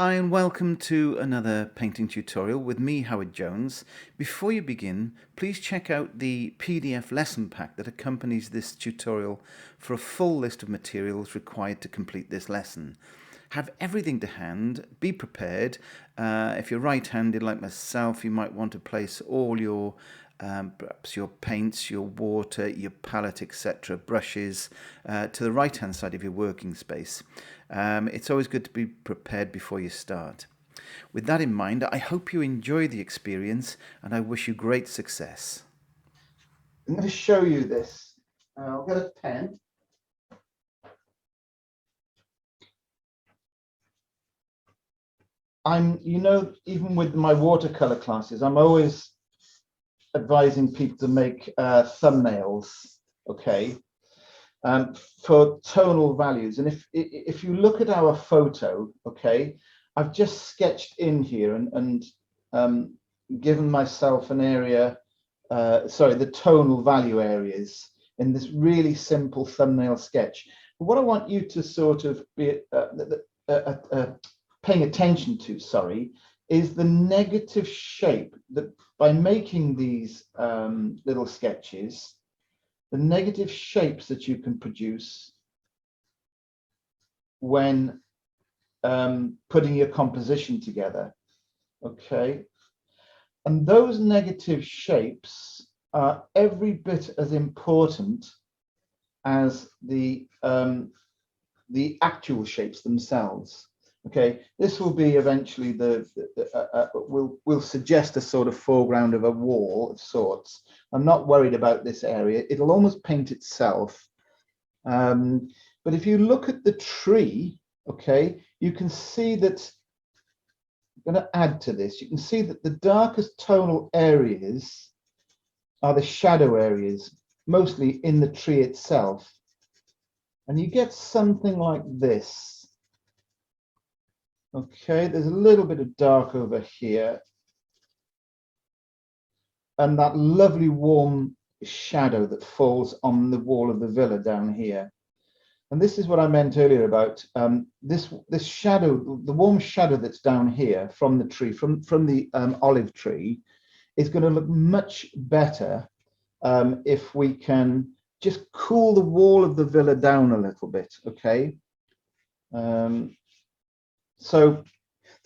Hi and welcome to another painting tutorial with me, Howard Jones. Before you begin, please check out the PDF lesson pack that accompanies this tutorial for a full list of materials required to complete this lesson. Have everything to hand, be prepared. If you're right-handed like myself, you might want to place all your perhaps your paints, your water, your palette, etc., brushes to the right-hand side of your working space. It's always good to be prepared before you start. With that in mind, I hope you enjoy the experience and I wish you great success. I'm going to show you this. I'll get a pen. Even with my watercolor classes, I'm always advising people to make thumbnails, okay, for tonal values. And if you look at our photo, okay, I've just sketched in here and given myself an area, the tonal value areas in this really simple thumbnail sketch. But what I want you to sort of be paying attention to, is the negative shape that by making these little sketches, the negative shapes that you can produce when putting your composition together, okay? And those negative shapes are every bit as important as the actual shapes themselves. Okay, this will be eventually we'll suggest a sort of foreground of a wall of sorts. I'm not worried about this area. It'll almost paint itself. But if you look at the tree, okay, you can see that. I'm going to add to this. You can see that the darkest tonal areas are the shadow areas, mostly in the tree itself. And you get something like this. Okay, there's a little bit of dark over here. And that lovely warm shadow that falls on the wall of the villa down here. And this is what I meant earlier about this shadow, the warm shadow that's down here from the tree, from the olive tree, is going to look much better if we can just cool the wall of the villa down a little bit, okay? So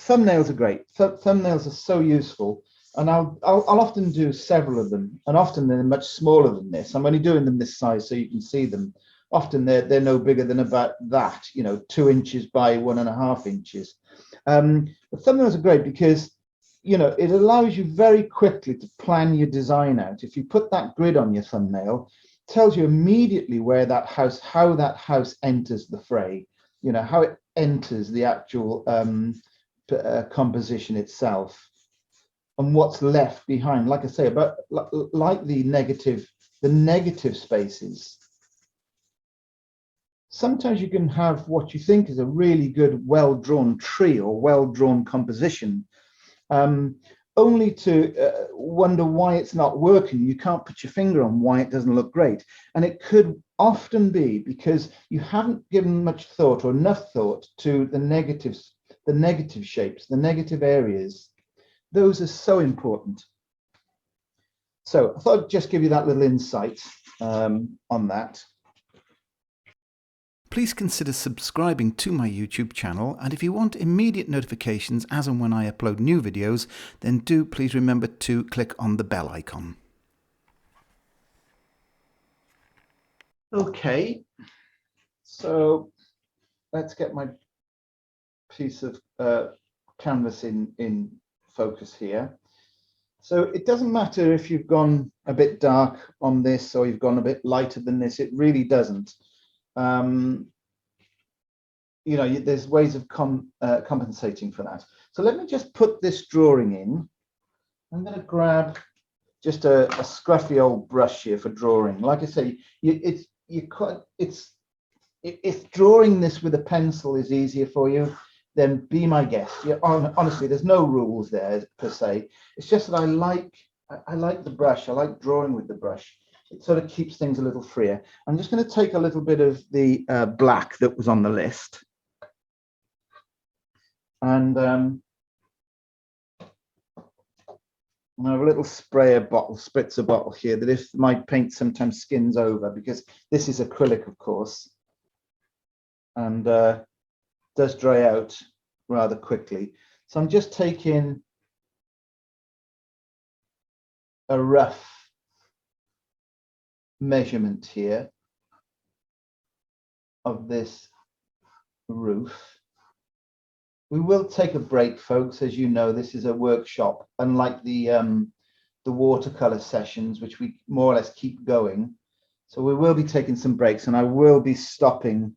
thumbnails are great. Thumbnails are so useful, and I'll often do several of them, and often they're much smaller than this. I'm only doing them this size so you can see them. Often they're no bigger than about that, 2 inches by 1.5 inches. But thumbnails are great because it allows you very quickly to plan your design out. If you put that grid on your thumbnail, it tells you immediately how that house enters the fray, how it enters the actual composition itself and what's left behind. Like I say, like the negative spaces. Sometimes you can have what you think is a really good, well-drawn tree or well-drawn composition, only to wonder why it's not working. You can't put your finger on why it doesn't look great. And it could often be because you haven't given much thought or enough thought to the negatives, the negative shapes, the negative areas. Those are so important. So I thought I'd just give you that little insight on that. Please consider subscribing to my YouTube channel, and if you want immediate notifications as and when I upload new videos, then do please remember to click on the bell icon. Okay, so let's get my piece of canvas in focus here. So it doesn't matter if you've gone a bit dark on this or you've gone a bit lighter than this, it really doesn't. There's ways of compensating for that. So let me just put this drawing in. I'm going to grab just a scruffy old brush here for drawing. Like I say, if drawing this with a pencil is easier for you, then be my guest. Honestly, there's no rules there per se. It's just that I like the brush. I like drawing with the brush. It sort of keeps things a little freer. I'm just going to take a little bit of the black that was on the list. And I have a little sprayer bottle, spritzer bottle here, that if my paint sometimes skins over, because this is acrylic, of course, and does dry out rather quickly. So I'm just taking a rough measurement here of this roof. We will take a break, folks. As you know, this is a workshop, unlike the watercolor sessions, which we more or less keep going. So we will be taking some breaks, and I will be stopping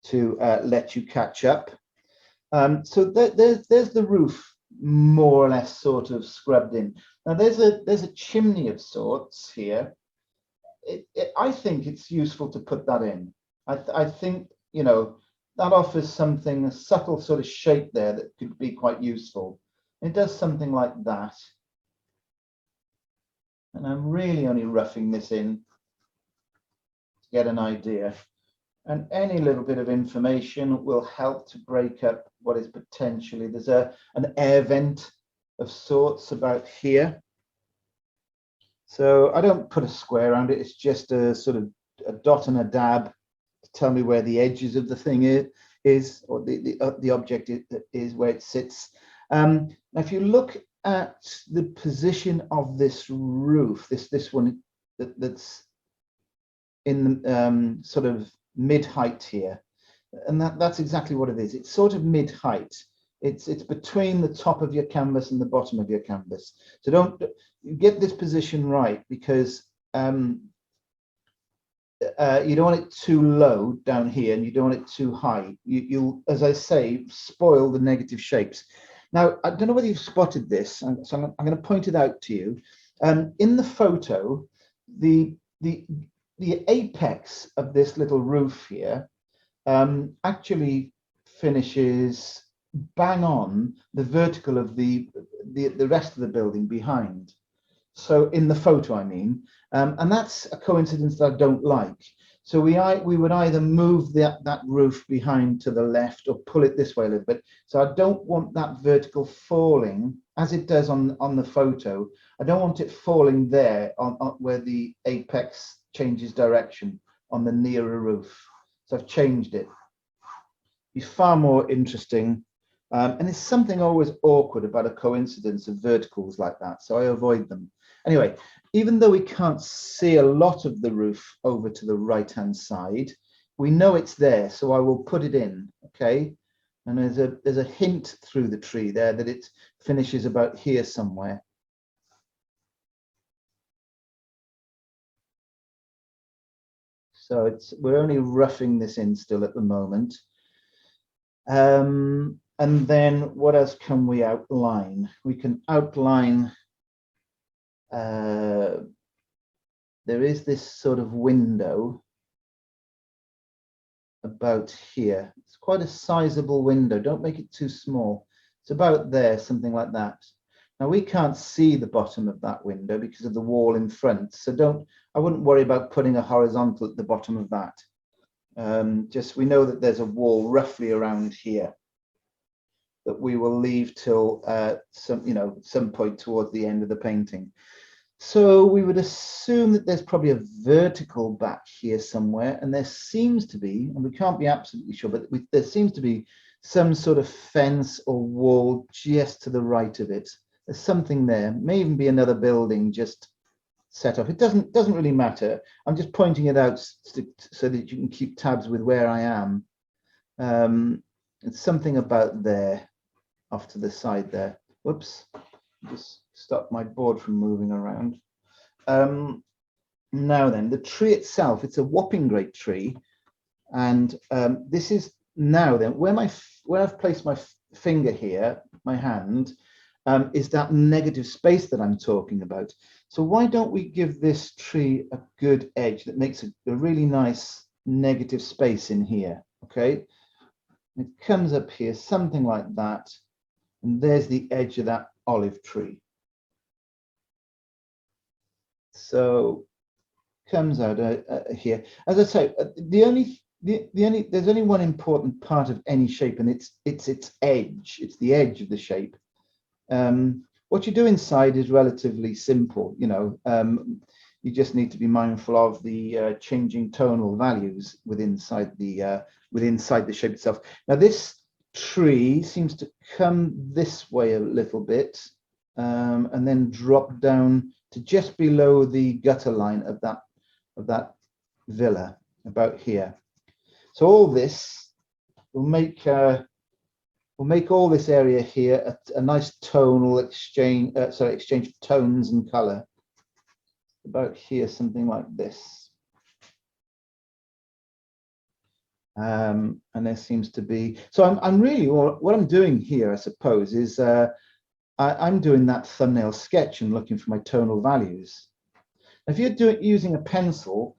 to let you catch up. So there's the roof, more or less sort of scrubbed in. Now there's a chimney of sorts here. I think it's useful to put that in. I think, you know, that offers something, a subtle sort of shape there that could be quite useful. It does something like that. And I'm really only roughing this in to get an idea. And any little bit of information will help to break up what is potentially, there's an air vent of sorts about here. So I don't put a square around it. It's just a sort of a dot and a dab to tell me where the edges of the thing is, or the object is, where it sits. Now, if you look at the position of this roof, this one that's in the sort of mid-height here, and that's exactly what it is. It's sort of mid-height. It's between the top of your canvas and the bottom of your canvas. So don't get this position right, because you don't want it too low down here, and you don't want it too high. You'll, as I say, spoil the negative shapes. Now, I don't know whether you've spotted this, so I'm going to point it out to you. In the photo, the apex of this little roof here actually finishes bang on the vertical of the rest of the building behind. So in the photo, I mean, and that's a coincidence that I don't like. So we would either move that roof behind to the left or pull it this way a little bit. So I don't want that vertical falling as it does on the photo. I don't want it falling there on where the apex changes direction on the nearer roof. So I've changed it. Be far more interesting. And it's something always awkward about a coincidence of verticals like that, so I avoid them. Anyway, even though we can't see a lot of the roof over to the right-hand side, we know it's there, so I will put it in, okay? And there's a hint through the tree there that it finishes about here somewhere. So we're only roughing this in still at the moment. And then what else can we outline? We can outline, there is this sort of window about here. It's quite a sizable window. Don't make it too small. It's about there, something like that. Now we can't see the bottom of that window because of the wall in front. So I wouldn't worry about putting a horizontal at the bottom of that. Just we know that there's a wall roughly around here that we will leave till some point towards the end of the painting. So we would assume that there's probably a vertical back here somewhere, and there seems to be, and we can't be absolutely sure, but there seems to be some sort of fence or wall just to the right of it. There's something there. May even be another building just set off. It doesn't really matter. I'm just pointing it out so that you can keep tabs with where I am. It's something about there, off to the side there. Whoops, just stop my board from moving around. Now then, the tree itself, it's a whopping great tree. And this is now then, where I've placed my finger here, my hand, is that negative space that I'm talking about. So why don't we give this tree a good edge that makes a really nice negative space in here, okay? It comes up here, something like that. And there's the edge of that olive tree. So comes out here. As I say, the only There's only one important part of any shape, and it's its edge. It's the edge of the shape. What you do inside is relatively simple. You just need to be mindful of the changing tonal values within the shape itself. Now this tree seems to come this way a little bit, and then drop down to just below the gutter line of that villa, about here. So all this will make all this area here a nice tonal exchange of tones and color. About here, something like this. And there seems to be, so I'm really, what I'm doing here, I suppose, is I'm doing that thumbnail sketch and looking for my tonal values. If you're using a pencil,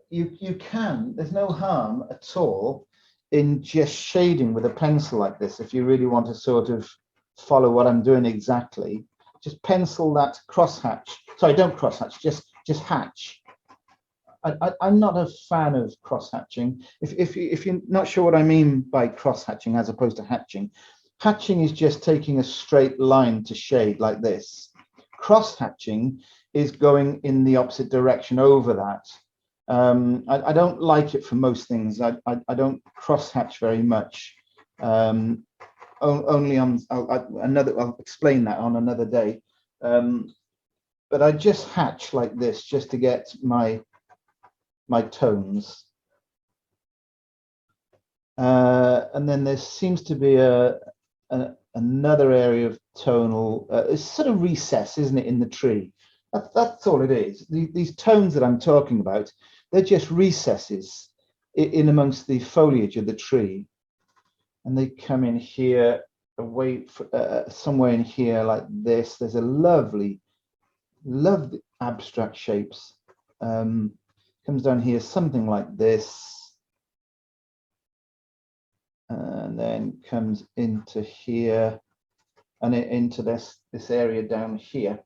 you can, there's no harm at all in just shading with a pencil like this. If you really want to sort of follow what I'm doing exactly, just pencil that crosshatch. Sorry, don't crosshatch, just hatch. I'm not a fan of crosshatching. If you're not sure what I mean by crosshatching as opposed to hatching, hatching is just taking a straight line to shade like this. Crosshatching is going in the opposite direction over that. I don't like it for most things. I don't crosshatch very much. Only on I'll explain that on another day. But I just hatch like this just to get my tones. And then there seems to be another area of tonal, it's sort of recess, isn't it, in the tree? That's all it is. These tones that I'm talking about, they're just recesses in amongst the foliage of the tree. And they come in here, away somewhere in here like this. There's a lovely abstract shapes. Comes down here, something like this. And then comes into here and into this area down here,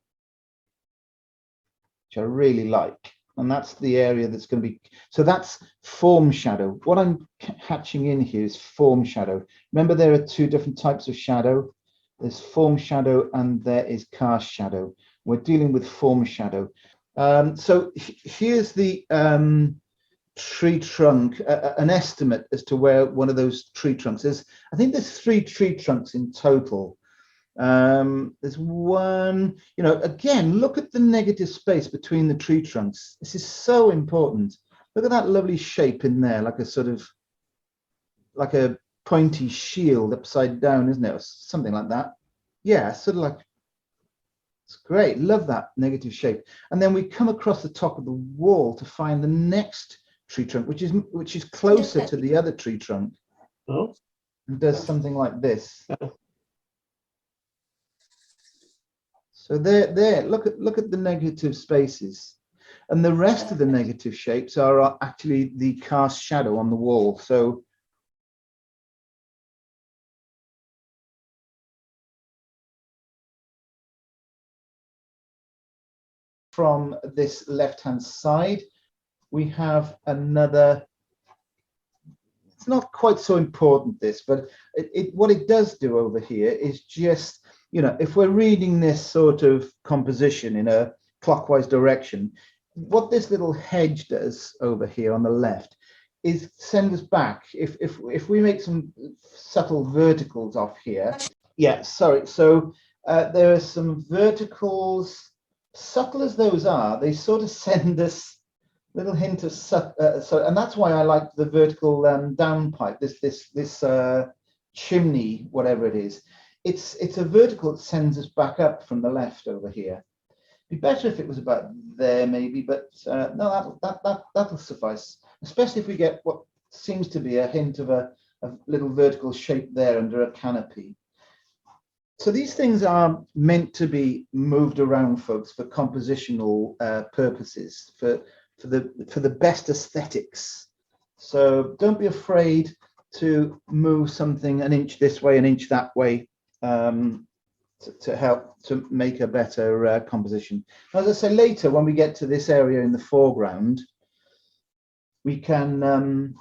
which I really like. And that's the area that's going to be, so that's form shadow. What I'm hatching in here is form shadow. Remember, there are two different types of shadow. There's form shadow and there is cast shadow. We're dealing with form shadow. So here's the tree trunk, an estimate as to where one of those tree trunks is. I think there's 3 tree trunks in total. There's one, again, look at the negative space between the tree trunks. This is so important. Look at that lovely shape in there, like a sort of, like a pointy shield upside down, isn't it? Or something like that. Yeah, sort of like, it's great. Love that negative shape. And then we come across the top of the wall to find the next tree trunk, which is closer to the other tree trunk. Oh. And does something like this. So there, look at the negative spaces, and the rest of the negative shapes are actually the cast shadow on the wall. So from this left-hand side, we have another. It's not quite so important, this, but what it does do over here is just, if we're reading this sort of composition in a clockwise direction, what this little hedge does over here on the left is send us back. If we make some subtle verticals off here, yeah, sorry. So there are some verticals, subtle as those are, they sort of send us little hint of and that's why I like the vertical downpipe. This chimney, whatever it is. It's a vertical that sends us back up from the left over here. Be better if it was about there, maybe, but no, that'll suffice. Especially if we get what seems to be a hint of a little vertical shape there under a canopy. So these things are meant to be moved around, folks, for compositional purposes, for the best aesthetics. So don't be afraid to move something an inch this way, an inch that way, to help to make a better composition. As I say, later when we get to this area in the foreground, we can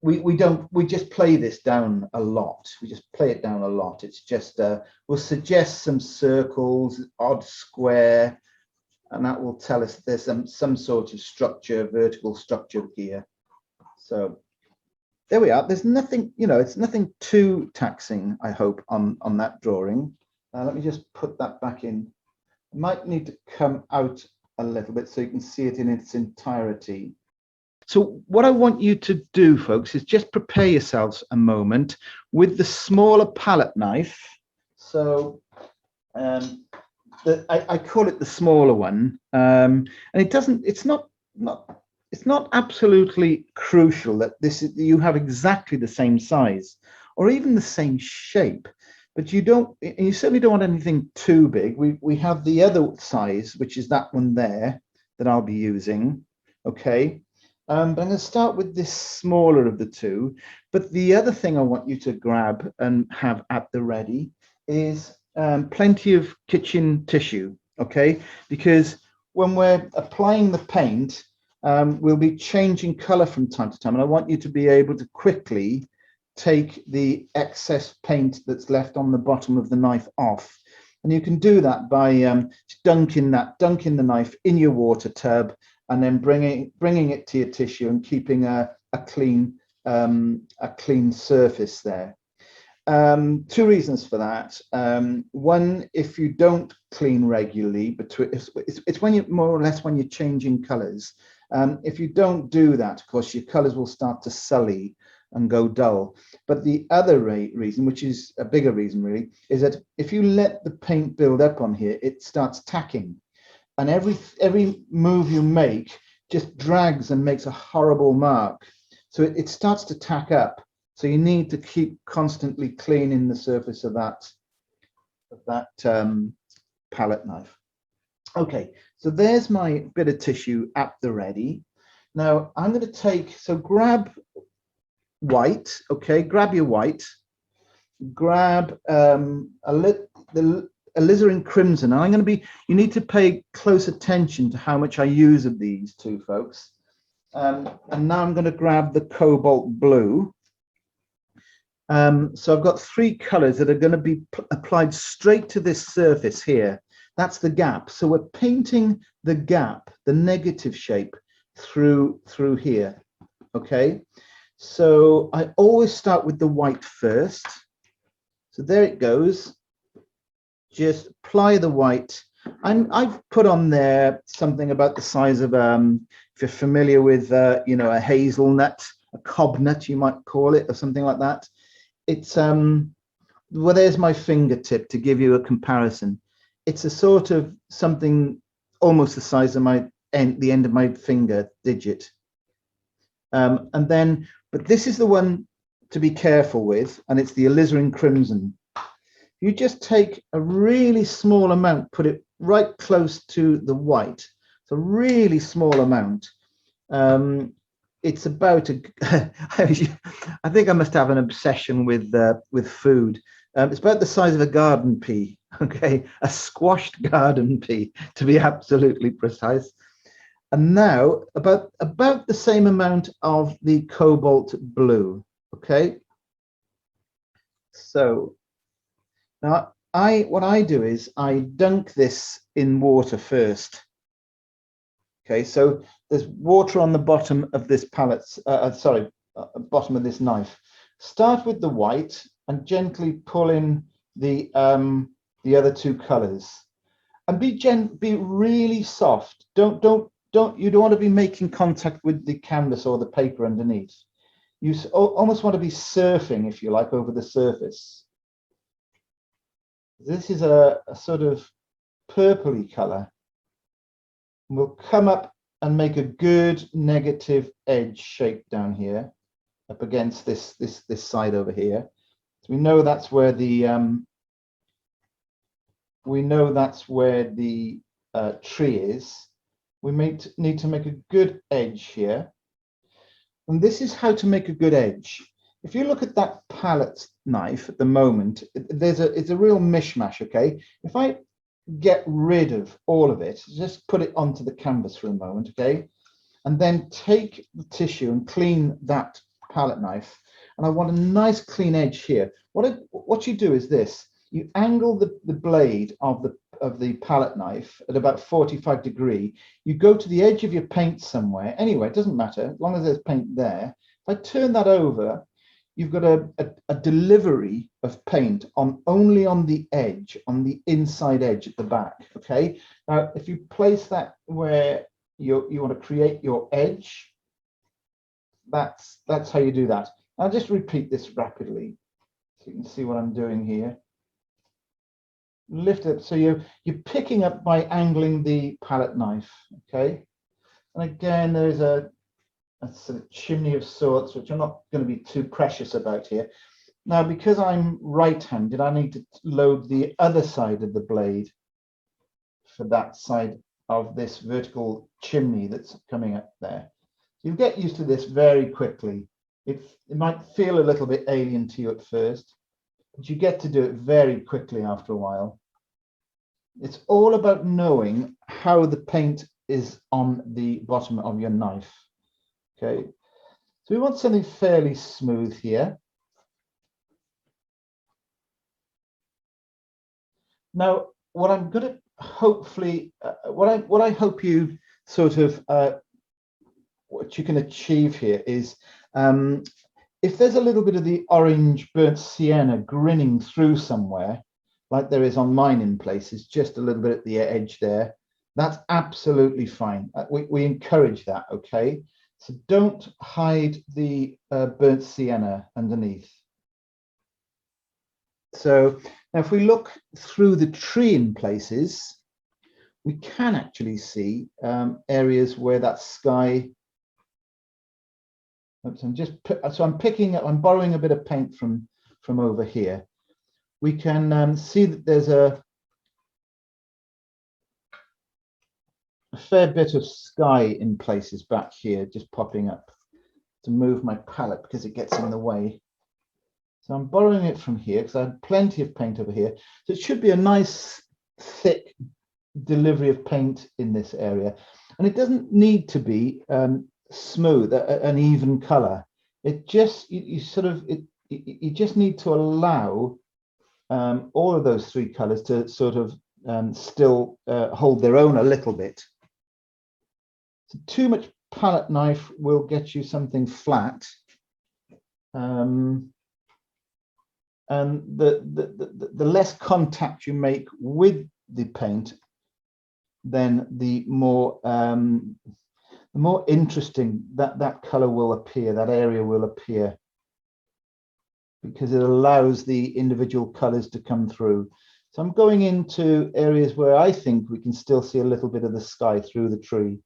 we just play this down a lot. We just play it down a lot. It's just we'll suggest some circles, odd square, and that will tell us there's some sort of structure, vertical structure here. So there we are. There's nothing, you know, it's nothing too taxing, I hope, on that drawing. Let me just put that back in. I might need to come out a little bit so you can see it in its entirety. So what I want you to do, folks, is just prepare yourselves a moment with the smaller palette knife. So I call it the smaller one, and it's not absolutely crucial that you have exactly the same size or even the same shape, but you certainly don't want anything too big. We have the other size, which is that one there that I'll be using. Okay. But I'm going to start with this smaller of the two. But the other thing I want you to grab and have at the ready is plenty of kitchen tissue, okay? Because when we're applying the paint, we'll be changing color from time to time. And I want you to be able to quickly take the excess paint that's left on the bottom of the knife off. And you can do that by dunking the knife in your water tub, and then bringing it to your tissue and keeping a clean surface there. Two reasons for that. One, if you don't clean regularly, it's when you more or less when you're changing colors. If you don't do that, of course, your colors will start to sully and go dull. But the other reason, which is a bigger reason really, is that if you let the paint build up on here, it starts tacking. And every move you make just drags and makes a horrible mark. So it starts to tack up. So you need to keep constantly cleaning the surface of that palette knife. Okay, so there's my bit of tissue at the ready. Now I'm going to grab white. Okay, grab your white. Grab the Alizarin Crimson. And you need to pay close attention to how much I use of these two, folks. And now I'm going to grab the cobalt blue. So I've got three colors that are going to be applied straight to this surface here. That's the gap. So we're painting the gap, the negative shape through here. Okay. So I always start with the white first. So there it goes. Just apply the white. I've put on there something about the size of, if you're familiar with, a hazelnut, a cob nut, you might call it, or something like that. It's, well, there's my fingertip to give you a comparison. It's a sort of something almost the size of the end of my finger digit. But this is the one to be careful with, and it's the Alizarin Crimson. You just take a really small amount, put it right close to the white. It's a really small amount. It's about I think I must have an obsession with food. It's about the size of a garden pea. Okay, a squashed garden pea, to be absolutely precise. And now about the same amount of the cobalt blue. Okay. So now what I do is I dunk this in water first. Okay, so there's water on the bottom of this bottom of this knife. Start with the white and gently pull in the other two colors, and be really soft. You don't want to be making contact with the canvas or the paper underneath. You almost want to be surfing, if you like, over the surface. This is a sort of purpley color. We'll come up and make a good negative edge shape down here, up against this side over here. So we know that's where the tree is. We need to make a good edge here, and this is how to make a good edge. If you look at that palette knife at the moment, it's a real mishmash. Okay, if I get rid of all of it, just put it onto the canvas for a moment, okay, and then take the tissue and clean that palette knife, and I want a nice clean edge here. What you do is this: you angle the blade of the palette knife at about 45 degrees. You go to the edge of your paint somewhere. Anyway, it doesn't matter as long as there's paint there. If I turn that over, you've got a delivery of paint only on the edge, on the inside edge at the back. Okay. Now, if you place that where you want to create your edge, that's how you do that. I'll just repeat this rapidly so you can see what I'm doing here. Lift it, so you're picking up by angling the palette knife. Okay. And again, there's a sort of chimney of sorts, which I'm not going to be too precious about here. Now, because I'm right-handed, I need to load the other side of the blade for that side of this vertical chimney that's coming up there. So you'll get used to this very quickly. It might feel a little bit alien to you at first, but you get to do it very quickly after a while. It's all about knowing how the paint is on the bottom of your knife. Okay, so we want something fairly smooth here. Now, what I'm going to hopefully, what I hope you sort of, what you can achieve here is, if there's a little bit of the orange burnt sienna grinning through somewhere, like there is on mine in places, just a little bit at the edge there, that's absolutely fine. We encourage that, okay? So don't hide the burnt sienna underneath. So now if we look through the tree in places, we can actually see areas where that sky. Oops, I'm borrowing a bit of paint from over here. We can see that there's a fair bit of sky in places back here, just popping up. To move my palette because it gets in the way. So I'm borrowing it from here because I had plenty of paint over here. So it should be a nice thick delivery of paint in this area. And it doesn't need to be smooth, an even color. It just, you just need to allow all of those three colors to sort of still hold their own a little bit. So too much palette knife will get you something flat, and the less contact you make with the paint, then the more interesting that color will appear, that area will appear, because it allows the individual colors to come through. So I'm going into areas where I think we can still see a little bit of the sky through the tree.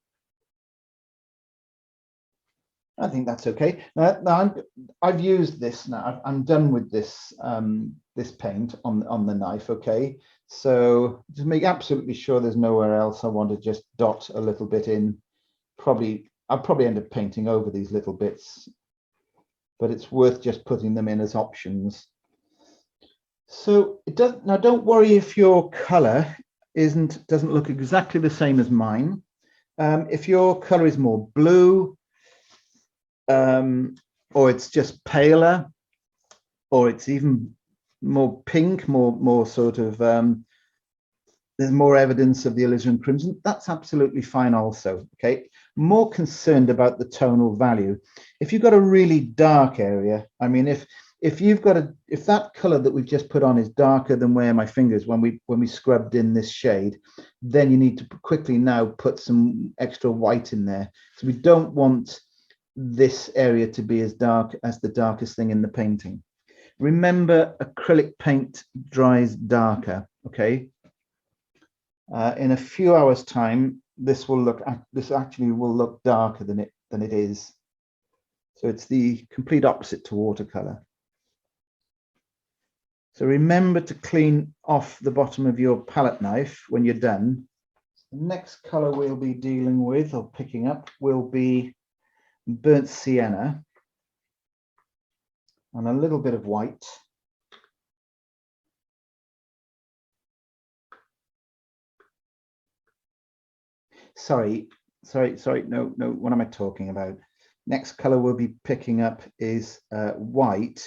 I think that's okay. Now I've used this now. I'm done with this this paint on the knife. Okay, so to make absolutely sure there's nowhere else I want to just dot a little bit in. I'll probably end up painting over these little bits, but it's worth just putting them in as options. So it does. Now don't worry if your color doesn't look exactly the same as mine. If your color is more blue, or it's just paler, or it's even more pink, more sort of, there's more evidence of the Alizarin Crimson, that's absolutely fine also, okay? More concerned about the tonal value. If you've got a really dark area, I mean, if that color that we've just put on is darker than where my fingers, when we scrubbed in this shade, then you need to quickly now put some extra white in there. So we don't want this area to be as dark as the darkest thing in the painting. Remember, acrylic paint dries darker, okay? In a few hours time, this actually will look darker than it is. So it's the complete opposite to watercolor. So remember to clean off the bottom of your palette knife when you're done. The next color we'll be dealing with or picking up will be burnt sienna and a little bit of white. Sorry, no, what am I talking about? Next color we'll be picking up is white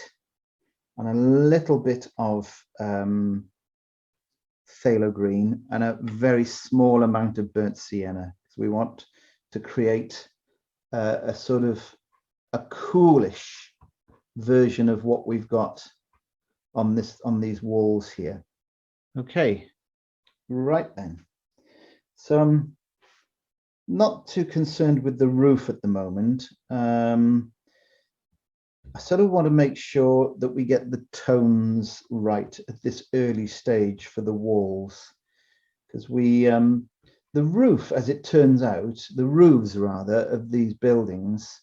and a little bit of phthalo green and a very small amount of burnt sienna. So we want to create a sort of a coolish version of what we've got on these walls here. Okay, right then. So I'm not too concerned with the roof at the moment. I sort of want to make sure that we get the tones right at this early stage for the walls, because we the roof, as it turns out, the roofs rather of these buildings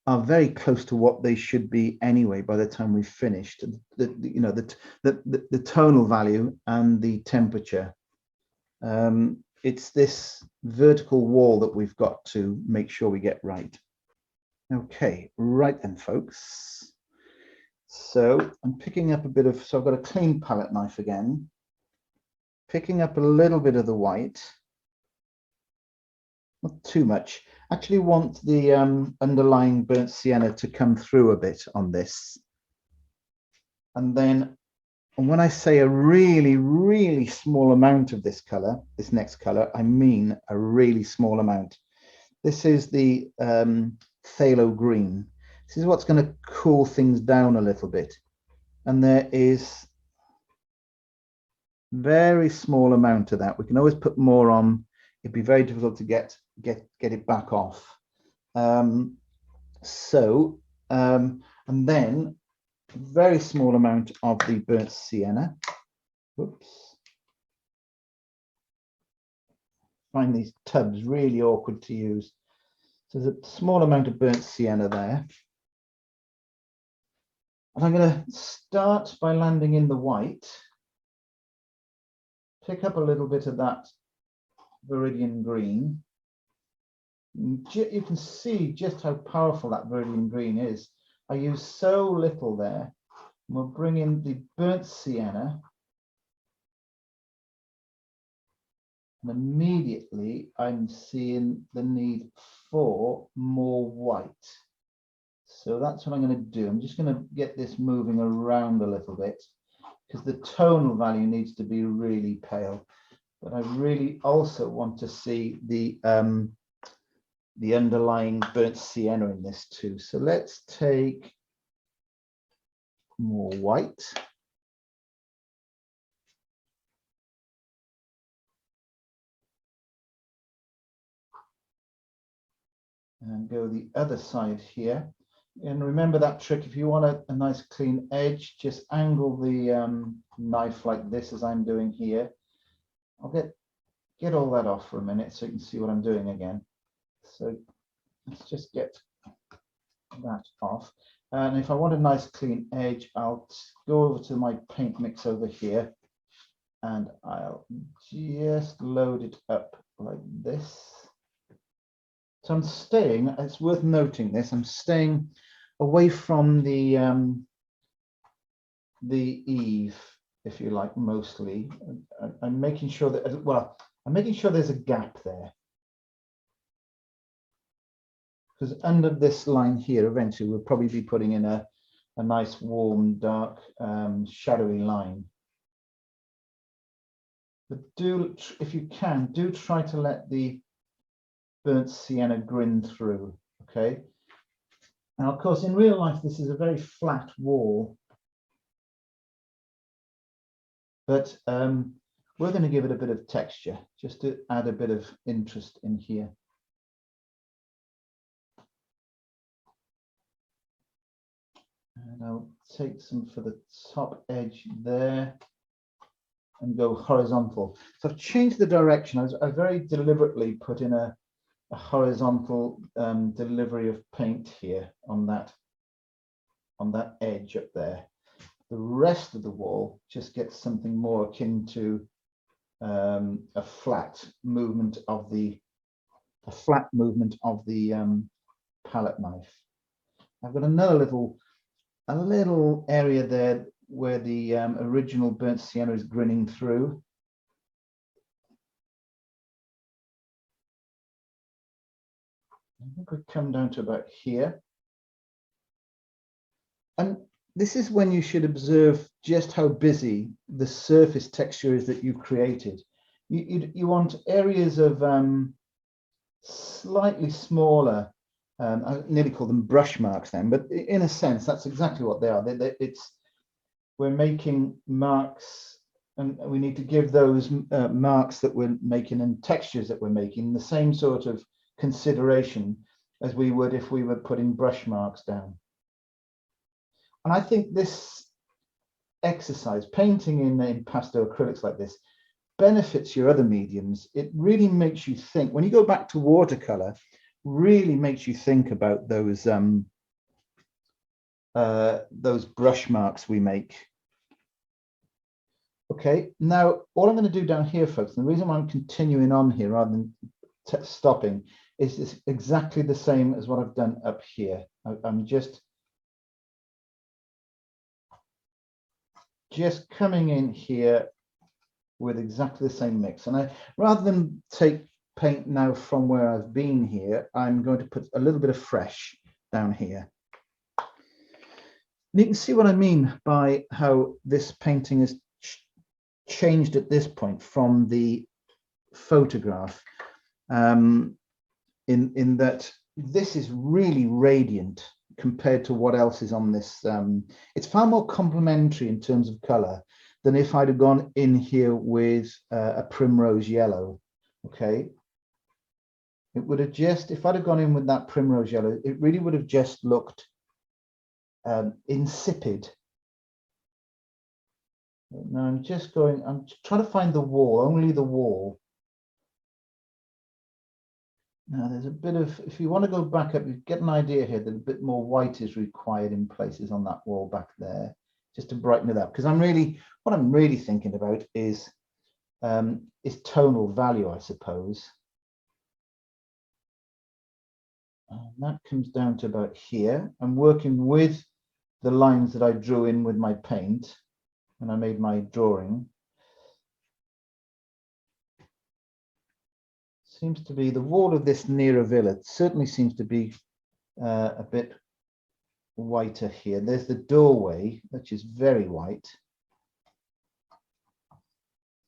are very close to what they should be anyway by the time we've finished. The tonal value and the temperature. It's this vertical wall that we've got to make sure we get right. Okay, right then, folks. So I'm picking up a bit of, so I've got a clean palette knife again, picking up a little bit of the white, not too much. Actually want the underlying burnt sienna to come through a bit on this. And then, and when I say a really, really small amount of this color, this next color, I mean a really small amount. This is the Phthalo Green. This is what's going to cool things down a little bit. And there is very small amount of that. We can always put more on. It'd be very difficult to get it back off. And then very small amount of the burnt sienna. Whoops. Find these tubs really awkward to use. So there's a small amount of burnt sienna there. And I'm going to start by landing in the white. Pick up a little bit of that Viridian green. You can see just how powerful that Viridian green is. I use so little there. We'll bring in the burnt sienna. And immediately I'm seeing the need for more white. So that's what I'm going to do. I'm just going to get this moving around a little bit because the tonal value needs to be really pale. But I really also want to see the underlying burnt sienna in this too. So let's take more white. And go the other side here. And remember that trick, if you want a nice clean edge, just angle the knife like this as I'm doing here. I'll get all that off for a minute so you can see what I'm doing again. So let's just get that off. And if I want a nice clean edge, I'll go over to my paint mix over here and I'll just load it up like this. So I'm staying, it's worth noting this, I'm staying away from the eave, if you like, mostly. I'm making sure that, well, I'm making sure there's a gap there. Because under this line here, eventually we'll probably be putting in a nice warm, dark, shadowy line. But do, if you can, do try to let the burnt sienna grin through, okay? Now, of course, in real life, this is a very flat wall, but we're going to give it a bit of texture, just to add a bit of interest in here. And I'll take some for the top edge there and go horizontal. So I've changed the direction. I very deliberately put in a horizontal delivery of paint here on that edge up there. The rest of the wall just gets something more akin to a flat movement of the palette knife. I've got another a little area there where the original burnt sienna is grinning through. I think we come down to about here. And this is when you should observe just how busy the surface texture is that you've created. You want areas of slightly smaller, I nearly call them brush marks then, but in a sense, that's exactly what they are. We're making marks, and we need to give those marks that we're making and textures that we're making the same sort of consideration as we would if we were putting brush marks down. And I think this exercise, painting in Impasto acrylics like this, benefits your other mediums. It really makes you think. When you go back to watercolor, really makes you think about those brush marks we make. Okay, now all I'm going to do down here, folks, and the reason why I'm continuing on here rather than stopping is this exactly the same as what I've done up here. I'm just coming in here with exactly the same mix. And rather than take paint now from where I've been here, I'm going to put a little bit of fresh down here. And you can see what I mean by how this painting is changed at this point from the photograph, in that this is really radiant compared to what else is on this. It's far more complementary in terms of color than if I'd have gone in here with a primrose yellow. Okay, it would have just, if I'd have gone in with that primrose yellow, it really would have just looked insipid. Now I'm trying to find the wall, only the wall. Now there's a bit of, if you want to go back up, you get an idea here that a bit more white is required in places on that wall back there, just to brighten it up. Because what I'm really thinking about is tonal value, I suppose. And that comes down to about here. I'm working with the lines that I drew in with my paint when I made my drawing. Seems to be the wall of this nearer villa certainly seems to be a bit whiter here. There's the doorway, which is very white.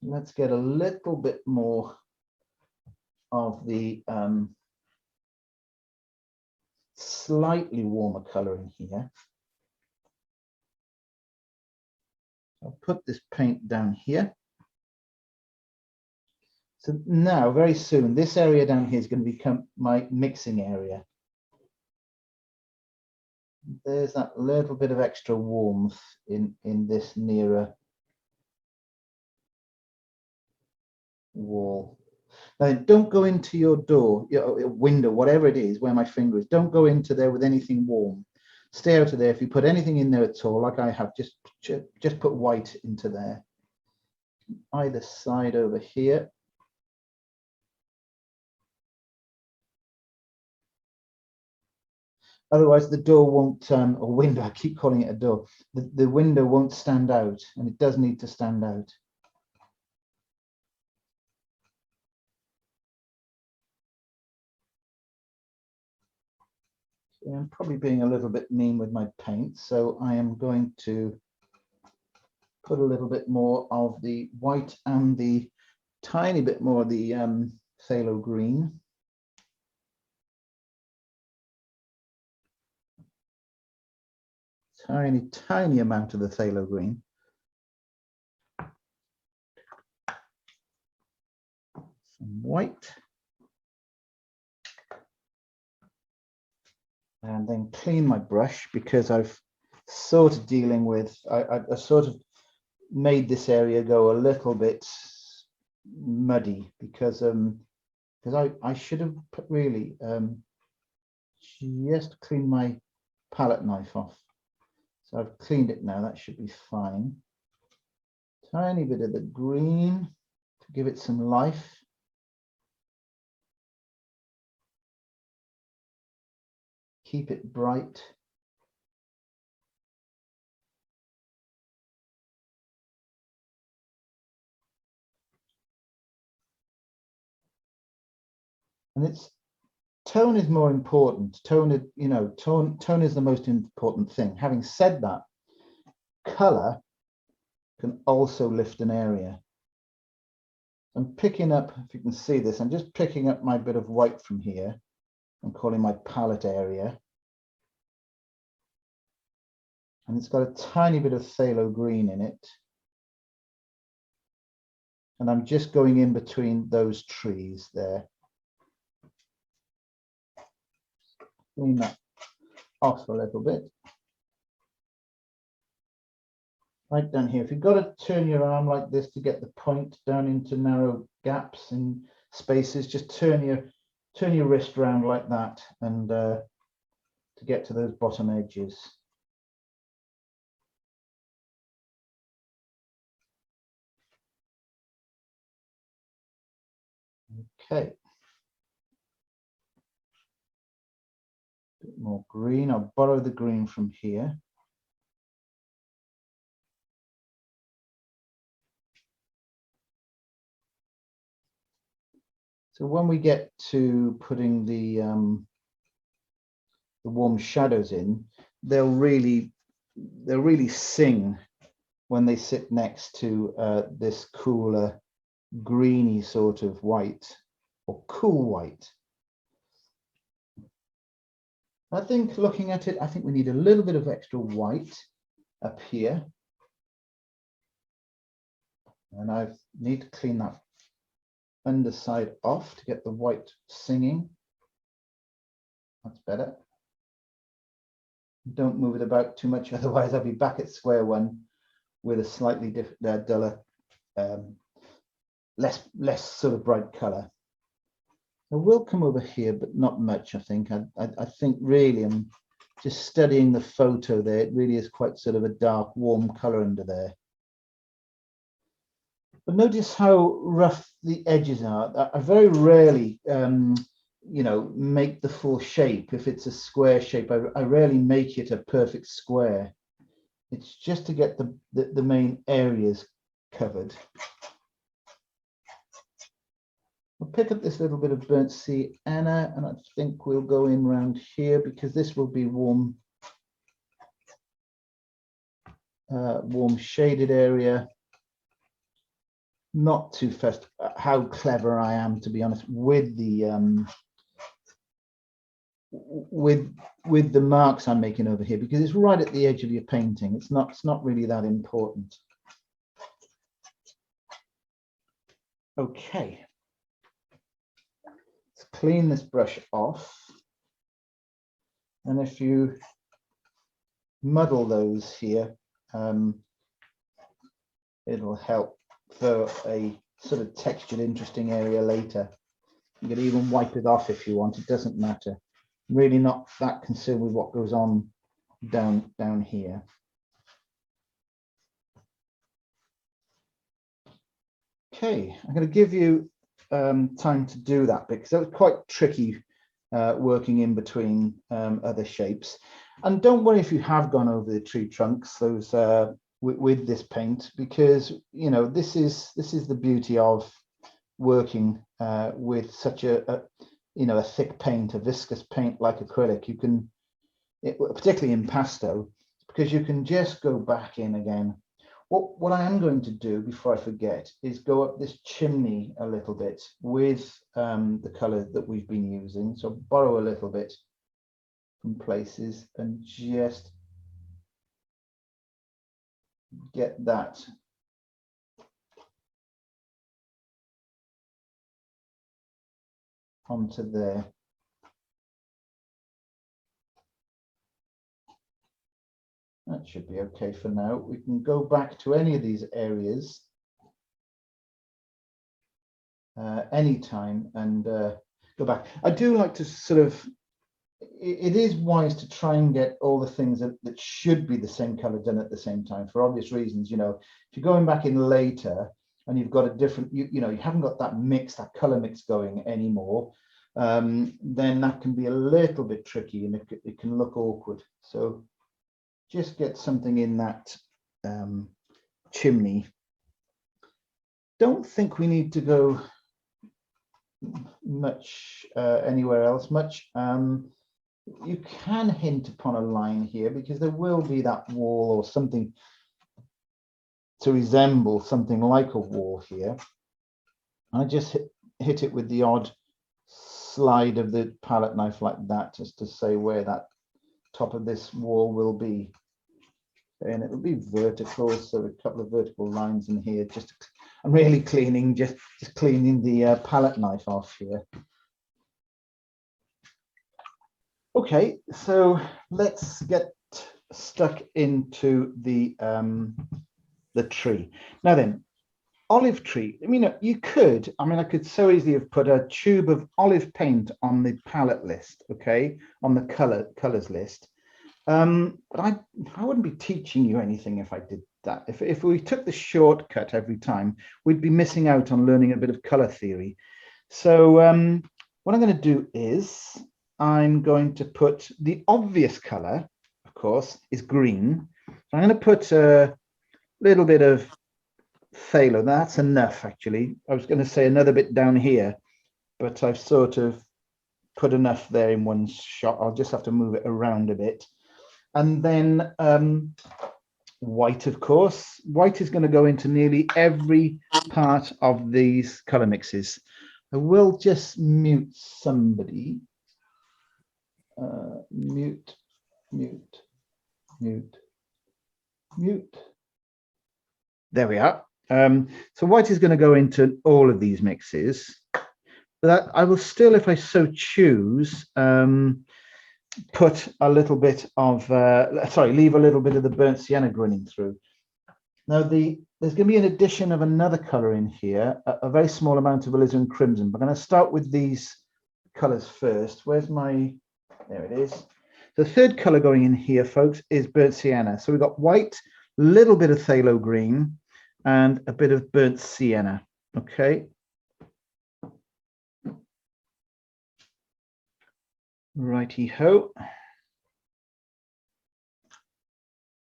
Let's get a little bit more of the slightly warmer color in here. I'll put this paint down here. So now, very soon, this area down here is going to become my mixing area. There's that little bit of extra warmth in this nearer wall. Now, don't go into your door, your window, whatever it is, where my finger is. Don't go into there with anything warm. Stay out of there. If you put anything in there at all, like I have, just put white into there. Either side over here. Otherwise, the door won't, or window, I keep calling it a door, the window won't stand out, and it does need to stand out. So I'm probably being a little bit mean with my paint, so I am going to put a little bit more of the white and the tiny bit more of the phthalo green. Tiny amount of the phthalo green. Some white. And then clean my brush, because I've sort of dealing with, I sort of made this area go a little bit muddy, because I should have really just cleaned my palette knife off. So I've cleaned it now, that should be fine. Tiny bit of the green to give it some life. Keep it bright. And it's tone is more important. Tone is the most important thing. Having said that, color can also lift an area. I'm picking up, if you can see this, I'm just picking up my bit of white from here. I'm calling my palette area. And it's got a tiny bit of phthalo green in it. And I'm just going in between those trees there. Clean that off a little bit. Right down here. If you've got to turn your arm like this to get the point down into narrow gaps and spaces, just turn your wrist around like that, and to get to those bottom edges. Okay. A bit more green. I'll borrow the green from here. So when we get to putting the warm shadows in, they'll really sing when they sit next to this cooler greeny sort of white, or cool white. I think looking at it, I think we need a little bit of extra white up here. And I need to clean that underside off to get the white singing. That's better. Don't move it about too much, otherwise I'll be back at square one with a slightly duller, less sort of bright color. I will come over here, but not much. I think really I'm just studying the photo there. It really is quite sort of a dark, warm color under there. But notice how rough the edges are. I very rarely, make the full shape. If it's a square shape, I rarely make it a perfect square. It's just to get the main areas covered. I'll pick up this little bit of burnt sienna, and I think we'll go in around here because this will be warm shaded area. Not too fussed how clever I am, to be honest, with the with the marks I'm making over here, because it's right at the edge of your painting. It's not really that important. Okay. Let's clean this brush off. And if you muddle those here, it'll help for a sort of textured, interesting area later. You can even wipe it off if you want. It doesn't matter. I'm really not that concerned with what goes on down here. Okay, I'm going to give you time to do that because that was quite tricky working in between other shapes. And don't worry if you have gone over the tree trunks, those with this paint, because this is the beauty of working with such a thick paint, a viscous paint like acrylic. You can, particularly Impasto, because you can just go back in again. What I am going to do before I forget is go up this chimney a little bit with the color that we've been using. So borrow a little bit from places and just get that onto there. That should be okay for now. We can go back to any of these areas anytime and go back. I do like to sort of, it is wise to try and get all the things that should be the same color done at the same time for obvious reasons. If you're going back in later and you've got a different, you haven't got that mix, that color mix going anymore, then that can be a little bit tricky and it can look awkward. So just get something in that chimney. Don't think we need to go much anywhere else much. You can hint upon a line here because there will be that wall or something to resemble something like a wall here. I just hit it with the odd slide of the palette knife like that, just to say where that top of this wall will be. And it will be vertical, so a couple of vertical lines in here. Just I'm really cleaning, just cleaning the palette knife off here. Okay, so let's get stuck into the tree. Now then, olive tree. I mean, you could. I mean, I could so easily have put a tube of olive paint on the palette list. Okay, on the colors list. But I wouldn't be teaching you anything if I did that. If we took the shortcut every time, we'd be missing out on learning a bit of color theory. So what I'm going to do is I'm going to put the obvious color, of course, is green. So I'm going to put a little bit of phthalo. That's enough, actually. I was going to say another bit down here, but I've sort of put enough there in one shot. I'll just have to move it around a bit. And then white, of course. White is going to go into nearly every part of these color mixes. I will just mute somebody. Mute. There we are. So white is going to go into all of these mixes. But I will still, if I so choose, put a little bit of, leave a little bit of the burnt sienna running through. Now there's going to be an addition of another color in here, a very small amount of Alizarin Crimson. But I'm going to start with these colors first. Where's my, there it is. The third color going in here, folks, is burnt sienna. So we've got white, a little bit of phthalo green, and a bit of burnt sienna. Okay. Righty-ho.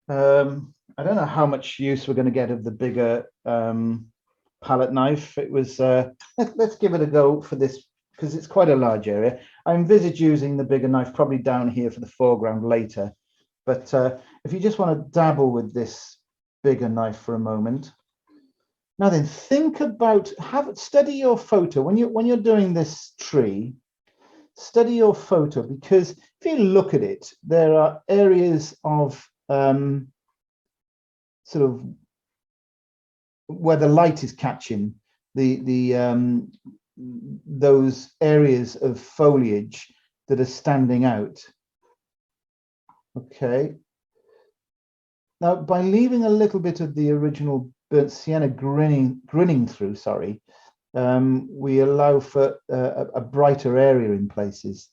I don't know how much use we're going to get of the bigger palette knife. It was, let's give it a go for this, because it's quite a large area. I envisage using the bigger knife probably down here for the foreground later. But if you just want to dabble with this bigger knife for a moment. Now then, think about, study your photo. When you're doing this tree, study your photo, because if you look at it, there are areas of sort of where the light is catching those areas of foliage that are standing out. Okay. Now, by leaving a little bit of the original burnt sienna grinning through, sorry, we allow for a brighter area in places.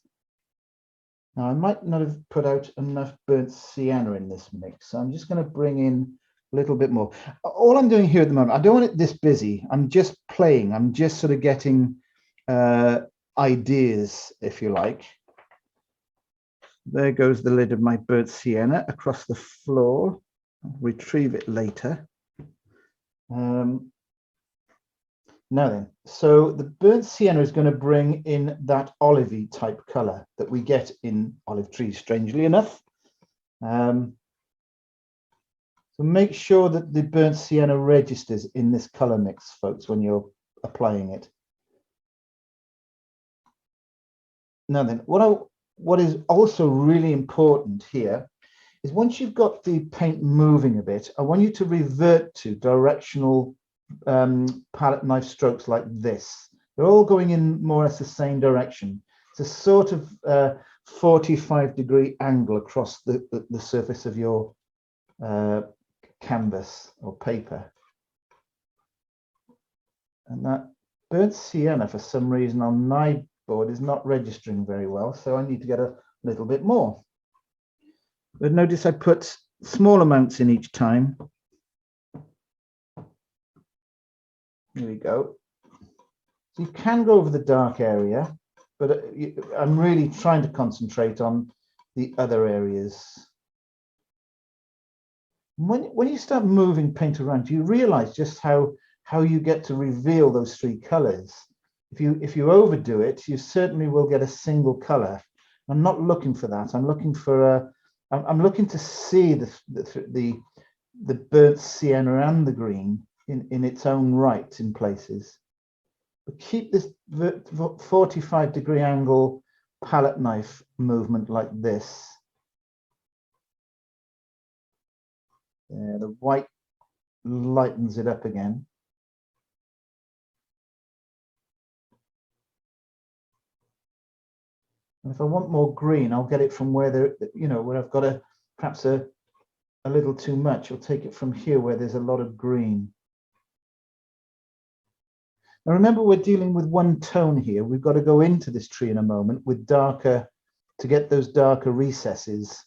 Now, I might not have put out enough burnt sienna in this mix, so I'm just going to bring in a little bit more. All I'm doing here at the moment, I don't want it this busy. I'm just playing. I'm just sort of getting ideas, if you like. There goes the lid of my burnt sienna across the floor. I'll retrieve it later. Now then, so the burnt sienna is going to bring in that olivey type color that we get in olive trees, strangely enough. So make sure that the burnt sienna registers in this color mix, folks, when you're applying it. Now then, what is also really important here is once you've got the paint moving a bit, I want you to revert to directional palette knife strokes like this. They're all going in more or less the same direction. It's a sort of 45-degree angle across the surface of your canvas or paper. And that burnt sienna, for some reason on my board, is not registering very well, so I need to get a little bit more. But notice I put small amounts in each time. Here we go. So you can go over the dark area, but I'm really trying to concentrate on the other areas. When you start moving paint around, you realize just how you get to reveal those three colors. If you overdo it, you certainly will get a single color. I'm not looking for that. I'm looking for I'm looking to see the burnt sienna and the green in its own right in places. But keep this 45-degree angle palette knife movement like this. There, the white lightens it up again. And if I want more green, I'll get it from where there, you know, where I've got perhaps a little too much. I'll take it from here where there's a lot of green. Now remember, we're dealing with one tone here. We've got to go into this tree in a moment with darker, to get those darker recesses.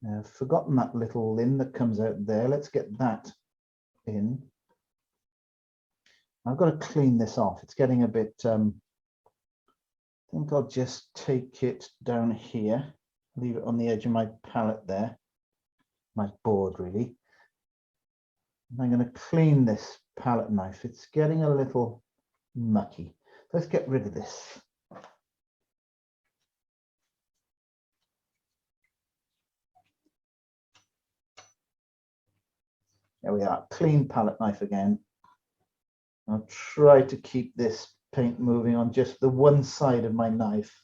Now, I've forgotten that little limb that comes out there. Let's get that in. I've got to clean this off. It's getting a bit, I think I'll just take it down here, leave it on the edge of my palette there, my board really. And I'm going to clean this palette knife. It's getting a little mucky. Let's get rid of this. There we are, clean palette knife again. I'll try to keep this paint moving on just the one side of my knife.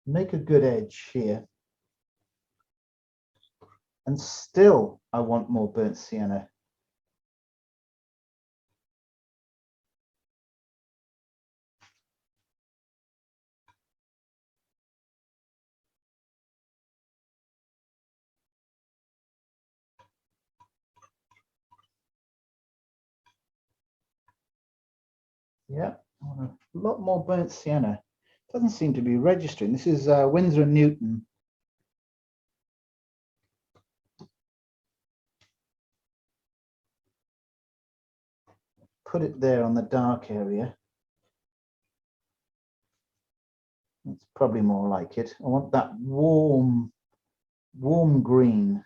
Make a good edge here. And still, I want more burnt sienna. Yeah, I want a lot more burnt sienna. Doesn't seem to be registering. This is Winsor & Newton. Put it there on the dark area. That's probably more like it. I want that warm green.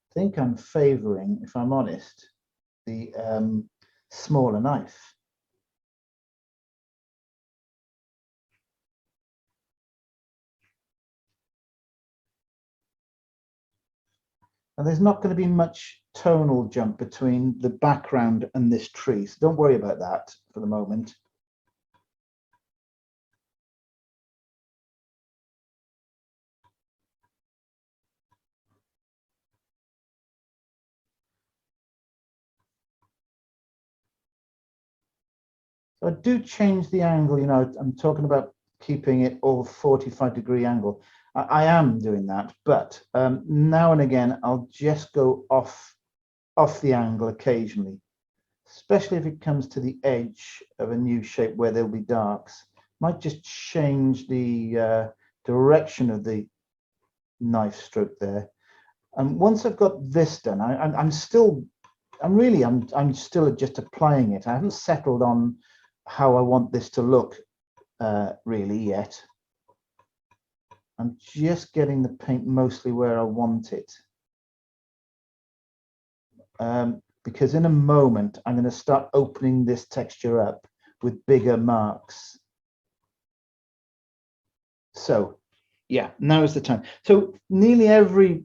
I think I'm favoring, if I'm honest, the smaller knife. And there's not going to be much tonal jump between the background and this tree, so don't worry about that for the moment. So I do change the angle, you know, I'm talking about keeping it all 45-degree angle. I am doing that, but now and again, I'll just go off the angle occasionally, especially if it comes to the edge of a new shape where there'll be darks. Might just change the direction of the knife stroke there. And once I've got this done, I'm still just applying it. I haven't settled on how I want this to look really yet. I'm just getting the paint mostly where I want it. Because in a moment, I'm going to start opening this texture up with bigger marks. So yeah, now is the time. So nearly every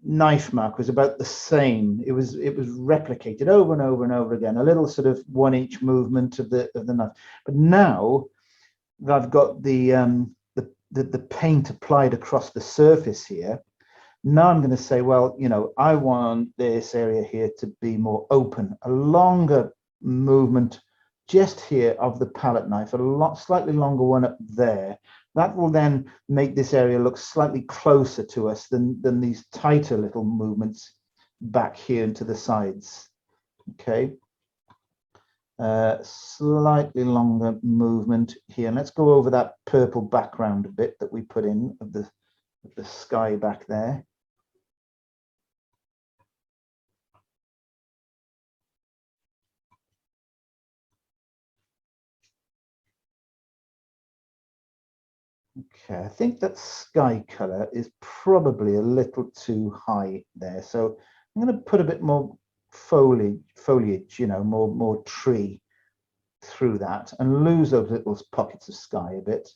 knife mark was about the same. It was replicated over and over and over again, a little sort of 1-inch movement of the knife. But now that I've got the paint applied across the surface here, now I'm going to say, well, you know, I want this area here to be more open, a longer movement just here of the palette knife, slightly longer one up there. That will then make this area look slightly closer to us than these tighter little movements back here into the sides. Okay. Slightly longer movement here. And let's go over that purple background a bit that we put in of the sky back there. Okay, I think that sky color is probably a little too high there. So I'm going to put a bit more foliage, you know, more tree through that and lose those little pockets of sky a bit.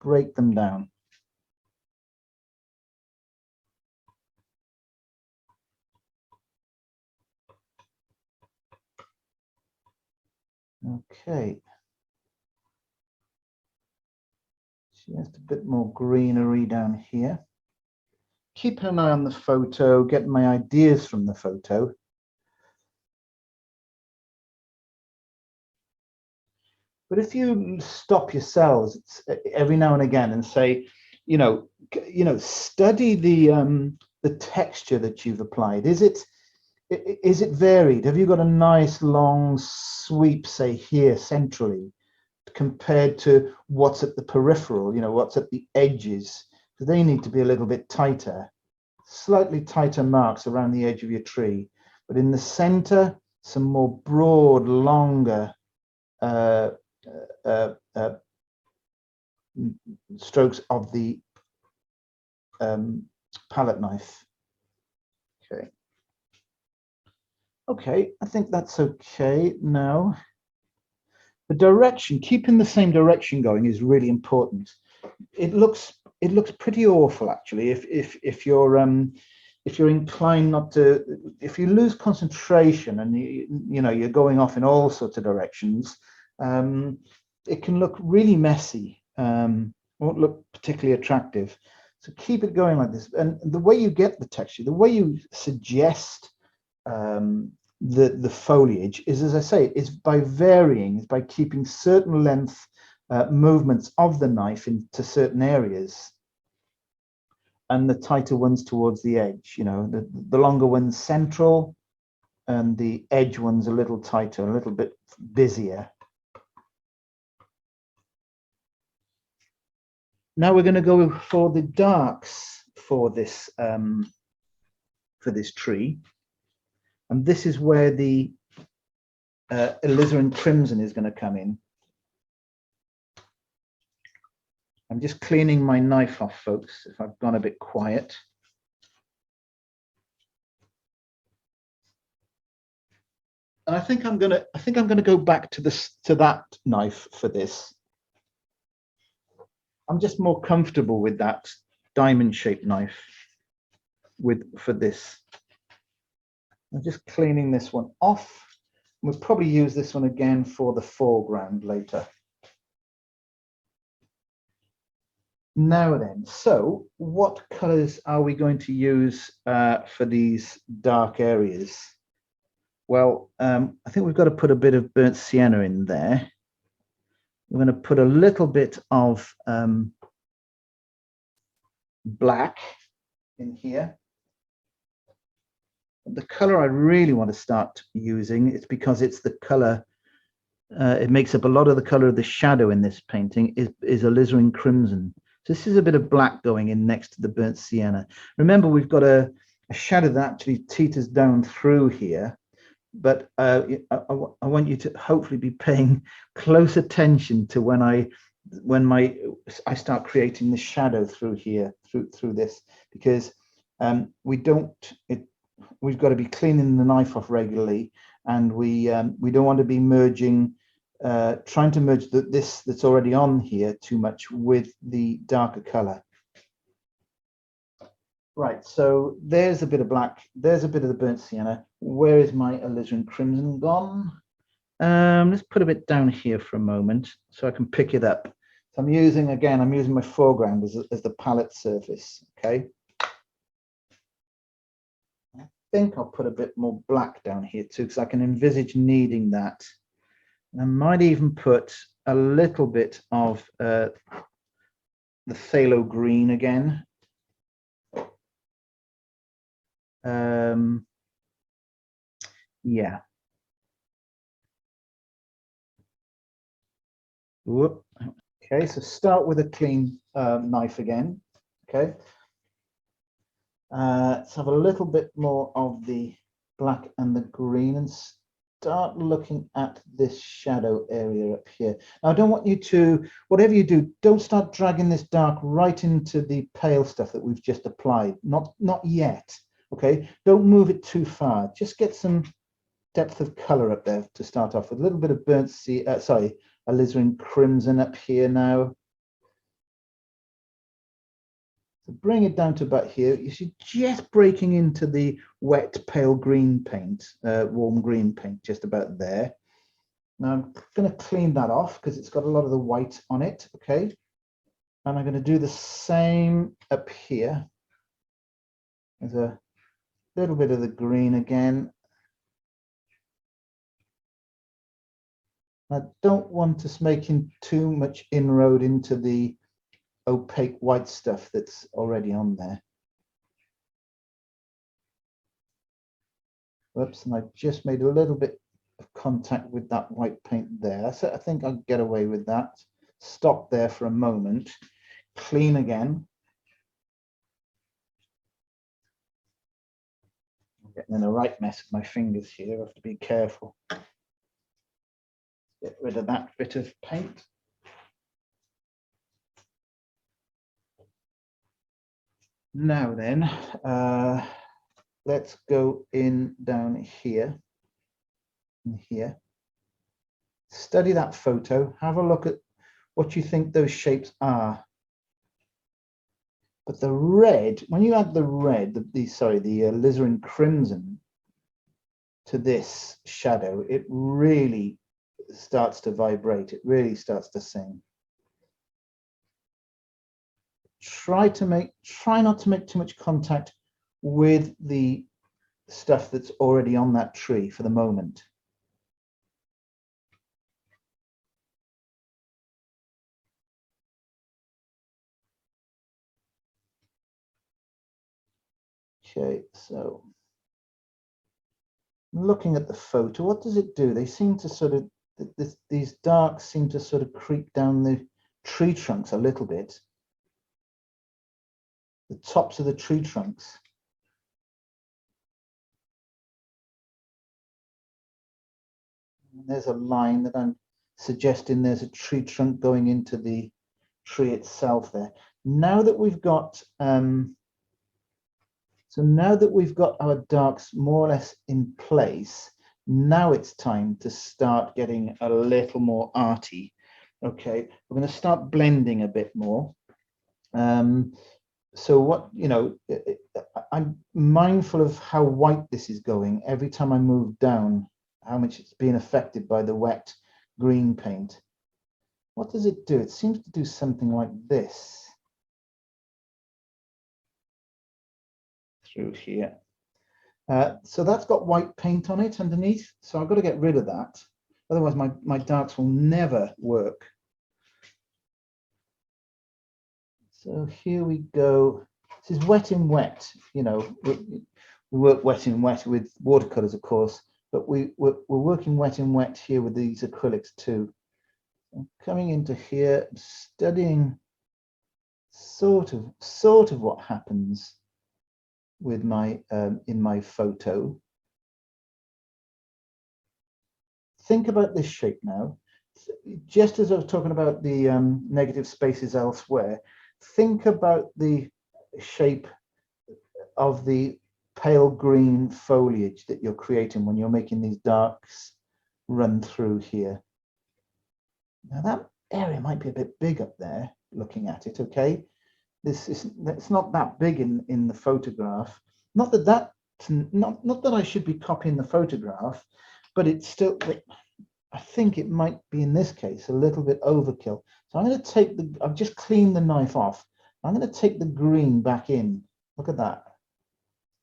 Break them down. Okay. Just a bit more greenery down here. Keep an eye on the photo, get my ideas from the photo. But if you stop yourselves every now and again and say, study the texture that you've applied. Is it varied? Have you got a nice long sweep, say here centrally, compared to what's at the peripheral? You know, what's at the edges? So they need to be a little bit tighter, slightly tighter marks around the edge of your tree, but in the center, some more broad, longer strokes of the palette knife. Okay, I think that's okay now. The direction, keeping the same direction going is really important. It looks pretty awful actually if you're inclined not to, if you lose concentration and you're going off in all sorts of directions, it can look really messy, won't look particularly attractive. So keep it going like this. And the way you get the texture, the way you suggest the foliage is, as I say, is by varying, is by keeping certain length movements of the knife into certain areas, and the tighter ones towards the edge. You know, the longer ones central, and the edge ones a little tighter, a little bit busier. Now we're going to go for the darks for this tree, and this is where the Alizarin Crimson is going to come in. I'm just cleaning my knife off, folks, if I've gone a bit quiet. And I think I'm gonna go back to that knife for this. I'm just more comfortable with that diamond-shaped knife for this. I'm just cleaning this one off. We'll probably use this one again for the foreground later. Now then, so what colors are we going to use for these dark areas? Well, I think we've got to put a bit of burnt sienna in there. We're going to put a little bit of black in here. The color I really want to start using, it's because it's the color, it makes up a lot of the color of the shadow in this painting, is Alizarin Crimson. So this is a bit of black going in next to the burnt sienna. Remember, we've got a shadow that actually teeters down through here, but I want you to hopefully be paying close attention to when I start creating the shadow through here, through this, because we've got to be cleaning the knife off regularly, and we don't want to be merging, trying to merge this that's already on here too much with the darker color. Right, so there's a bit of black, there's a bit of the burnt sienna. Where is my Alizarin Crimson gone? Let's put a bit down here for a moment so I can pick it up. So I'm using my foreground as the palette surface, okay? I think I'll put a bit more black down here too, because I can envisage needing that. And I might even put a little bit of the Phthalo Green again. Yeah. Whoop. Okay, so start with a clean knife again. Okay. Let's have a little bit more of the black and the green, and start looking at this shadow area up here. Now, I don't want you to, whatever you do, don't start dragging this dark right into the pale stuff that we've just applied. Not yet, okay? Don't move it too far. Just get some depth of color up there to start off with. A little bit of burnt sea, alizarin crimson up here now. So bring it down to about here. You see, just breaking into the wet pale green paint, warm green paint, just about there. Now I'm going to clean that off because it's got a lot of the white on it, okay? And I'm going to do the same up here. There's a little bit of the green again. I don't want us making too much inroad into the opaque white stuff that's already on there. Whoops, and I just made a little bit of contact with that white paint there. So I think I'll get away with that. Stop there for a moment. Clean again. I'm getting in a right mess with my fingers here. I have to be careful. Get rid of that bit of paint. Now then, let's go in down here and here. Study that photo. Have a look at what you think those shapes are. But the red, when you add the red, the alizarin crimson to this shadow, it really starts to vibrate. It really starts to sing. Try not to make too much contact with the stuff that's already on that tree for the moment. Okay, so looking at the photo, what does it do? They seem to sort of, these darks seem to sort of creep down the tree trunks a little bit. The tops of the tree trunks. And there's a line that I'm suggesting there's a tree trunk going into the tree itself there. Now that we've got now that we've got our darks more or less in place, now it's time to start getting a little more arty. Okay, we're going to start blending a bit more. So what, you know, I'm mindful of how white this is going every time I move down, how much it's being affected by the wet green paint. What does it do? It seems to do something like this through here. So that's got white paint on it underneath. So I've got to get rid of that. Otherwise my darks will never work. So here we go. This is wet in wet. You know, we work wet in wet with watercolors, of course, but we're working wet in wet here with these acrylics too. I'm coming into here, studying sort of what happens with my in my photo. Think about this shape now. Just as I was talking about the negative spaces elsewhere, think about the shape of the pale green foliage that you're creating when you're making these darks run through here. Now that area might be a bit big up there looking at it, okay? It's not that big in the photograph. Not that I should be copying the photograph, but it's still, I think it might be in this case a little bit overkill. So I'm going to take I've just cleaned the knife off. I'm going to take the green back in. Look at that.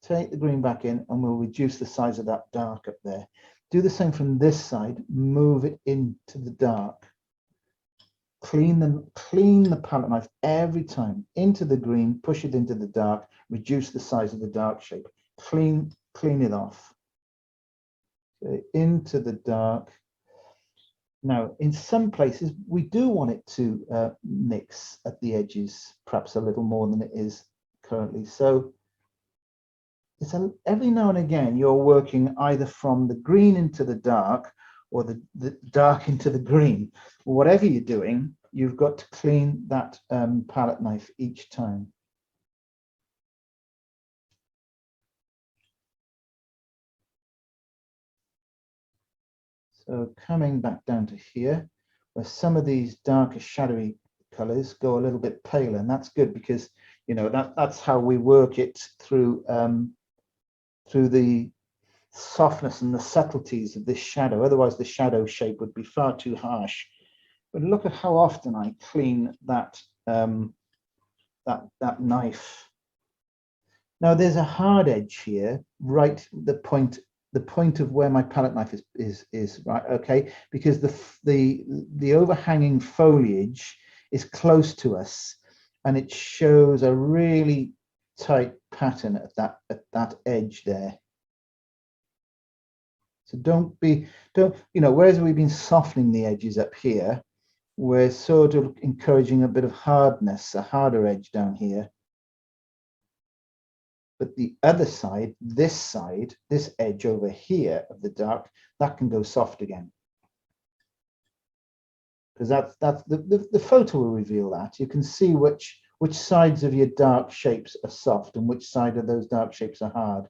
Take the green back in and we'll reduce the size of that dark up there. Do the same from this side, move it into the dark. Clean the palette knife every time into the green, push it into the dark, reduce the size of the dark shape. Clean it off. Okay, into the dark. Now, in some places, we do want it to mix at the edges, perhaps a little more than it is currently. So every now and again you're working either from the green into the dark or the dark into the green. Whatever you're doing, you've got to clean that palette knife each time. So coming back down to here, where some of these darker shadowy colors go a little bit paler, and that's good because that's how we work it through through the softness and the subtleties of this shadow. Otherwise the shadow shape would be far too harsh. But look at how often I clean that that knife. Now there's a hard edge here, right the point of where my palette knife is right, okay, because the overhanging foliage is close to us and it shows a really tight pattern at that edge there. So don't, whereas we've been softening the edges up here, we're sort of encouraging a bit of hardness, a harder edge down here. But the other side, this edge over here of the dark, that can go soft again. Because that's the photo will reveal that. You can see which sides of your dark shapes are soft and which side of those dark shapes are hard.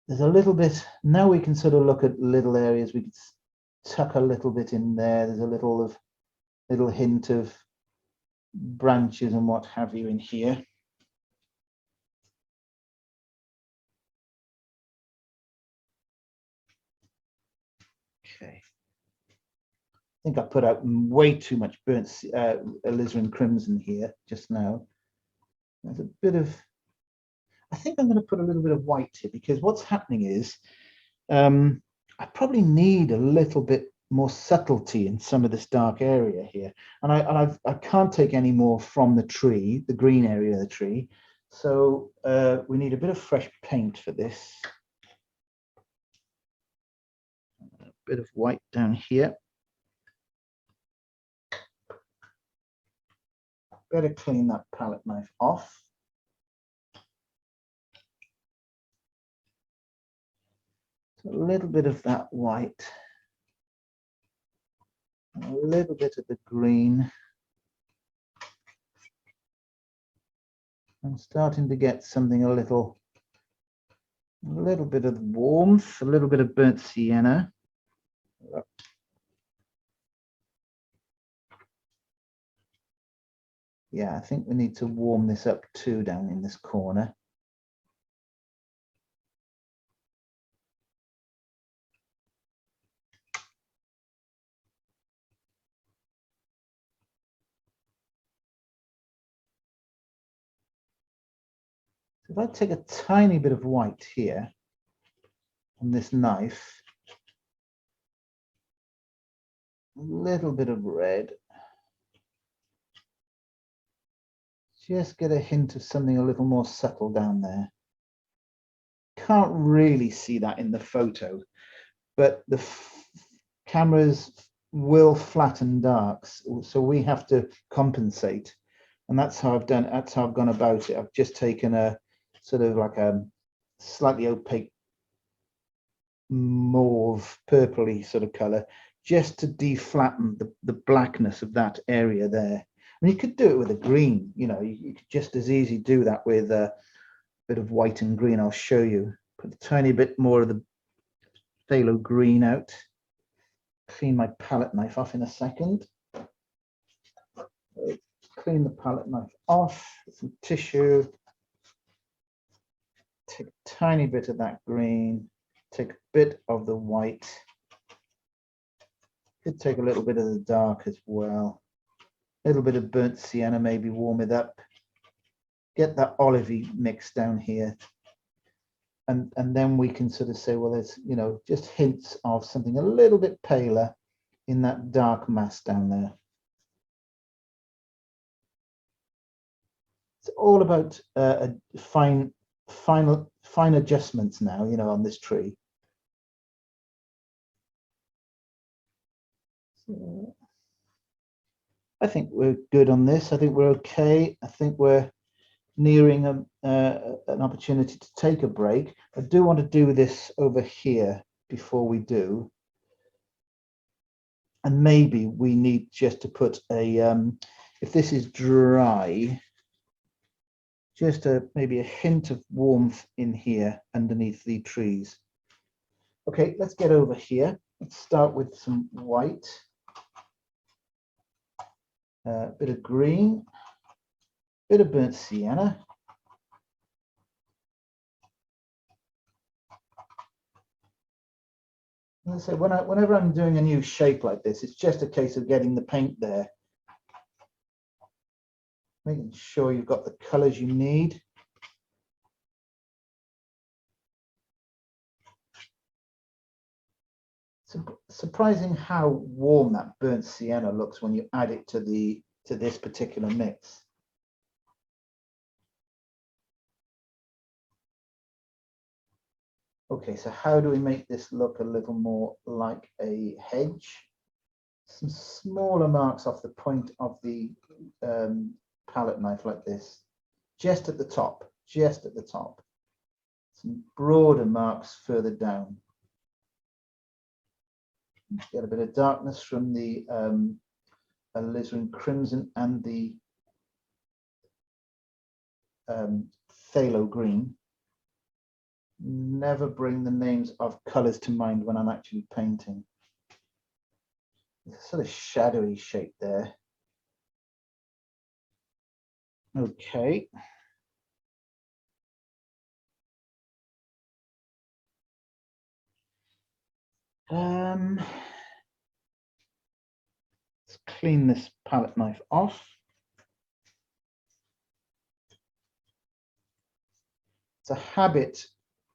There's a little bit, now we can sort of look at little areas. We can tuck a little bit in there. There's a little hint of branches and what have you in here. Okay. I think I put out way too much burnt Alizarin Crimson here just now. There's a bit of, I think I'm going to put a little bit of white here because what's happening is I probably need a little bit more subtlety in some of this dark area here, and I can't take any more from the tree, the green area of the tree, so we need a bit of fresh paint for this. A bit of white down here. Better clean that palette knife off. So a little bit of that white, a little bit of the green. I'm starting to get something a little bit of warmth, a little bit of burnt sienna. Yeah, I think we need to warm this up too down in this corner. So if I take a tiny bit of white here on this knife, a little bit of red, just get a hint of something a little more subtle down there. Can't really see that in the photo, but the cameras will flatten darks, so we have to compensate, and that's how I've done. That's how I've gone about it. I've just taken a sort of like a slightly opaque mauve, purpley sort of color, just to deflatten the blackness of that area there. And you could do it with a green, you could just as easy do that with a bit of white and green. I'll show you. Put a tiny bit more of the phthalo green out. Clean my palette knife off in a second. Clean the palette knife off with some tissue. Take a tiny bit of that green. Take a bit of the white. Could take a little bit of the dark as well. A little bit of burnt sienna, maybe warm it up. Get that olivey mix down here. And then we can sort of say, well, there's, just hints of something a little bit paler in that dark mass down there. It's all about fine adjustments now, on this tree. So I think we're good on this. I think we're okay. I think we're nearing an opportunity to take a break. I do want to do this over here before we do. And maybe we need just to put a, if this is dry, just maybe a hint of warmth in here underneath the trees. Okay, let's get over here. Let's start with some white, a bit of green, bit of burnt sienna. As I say, whenever I'm doing a new shape like this, it's just a case of getting the paint there, making sure you've got the colors you need. Surprising how warm that burnt sienna looks when you add it to this particular mix. Okay, so how do we make this look a little more like a hedge? Some smaller marks off the point of the palette knife like this, just at the top, just at the top. Some broader marks further down. Get a bit of darkness from the Alizarin Crimson and the Phthalo Green. Never bring the names of colors to mind when I'm actually painting. There's a sort of shadowy shape there. Okay. Let's clean this palette knife off. It's a habit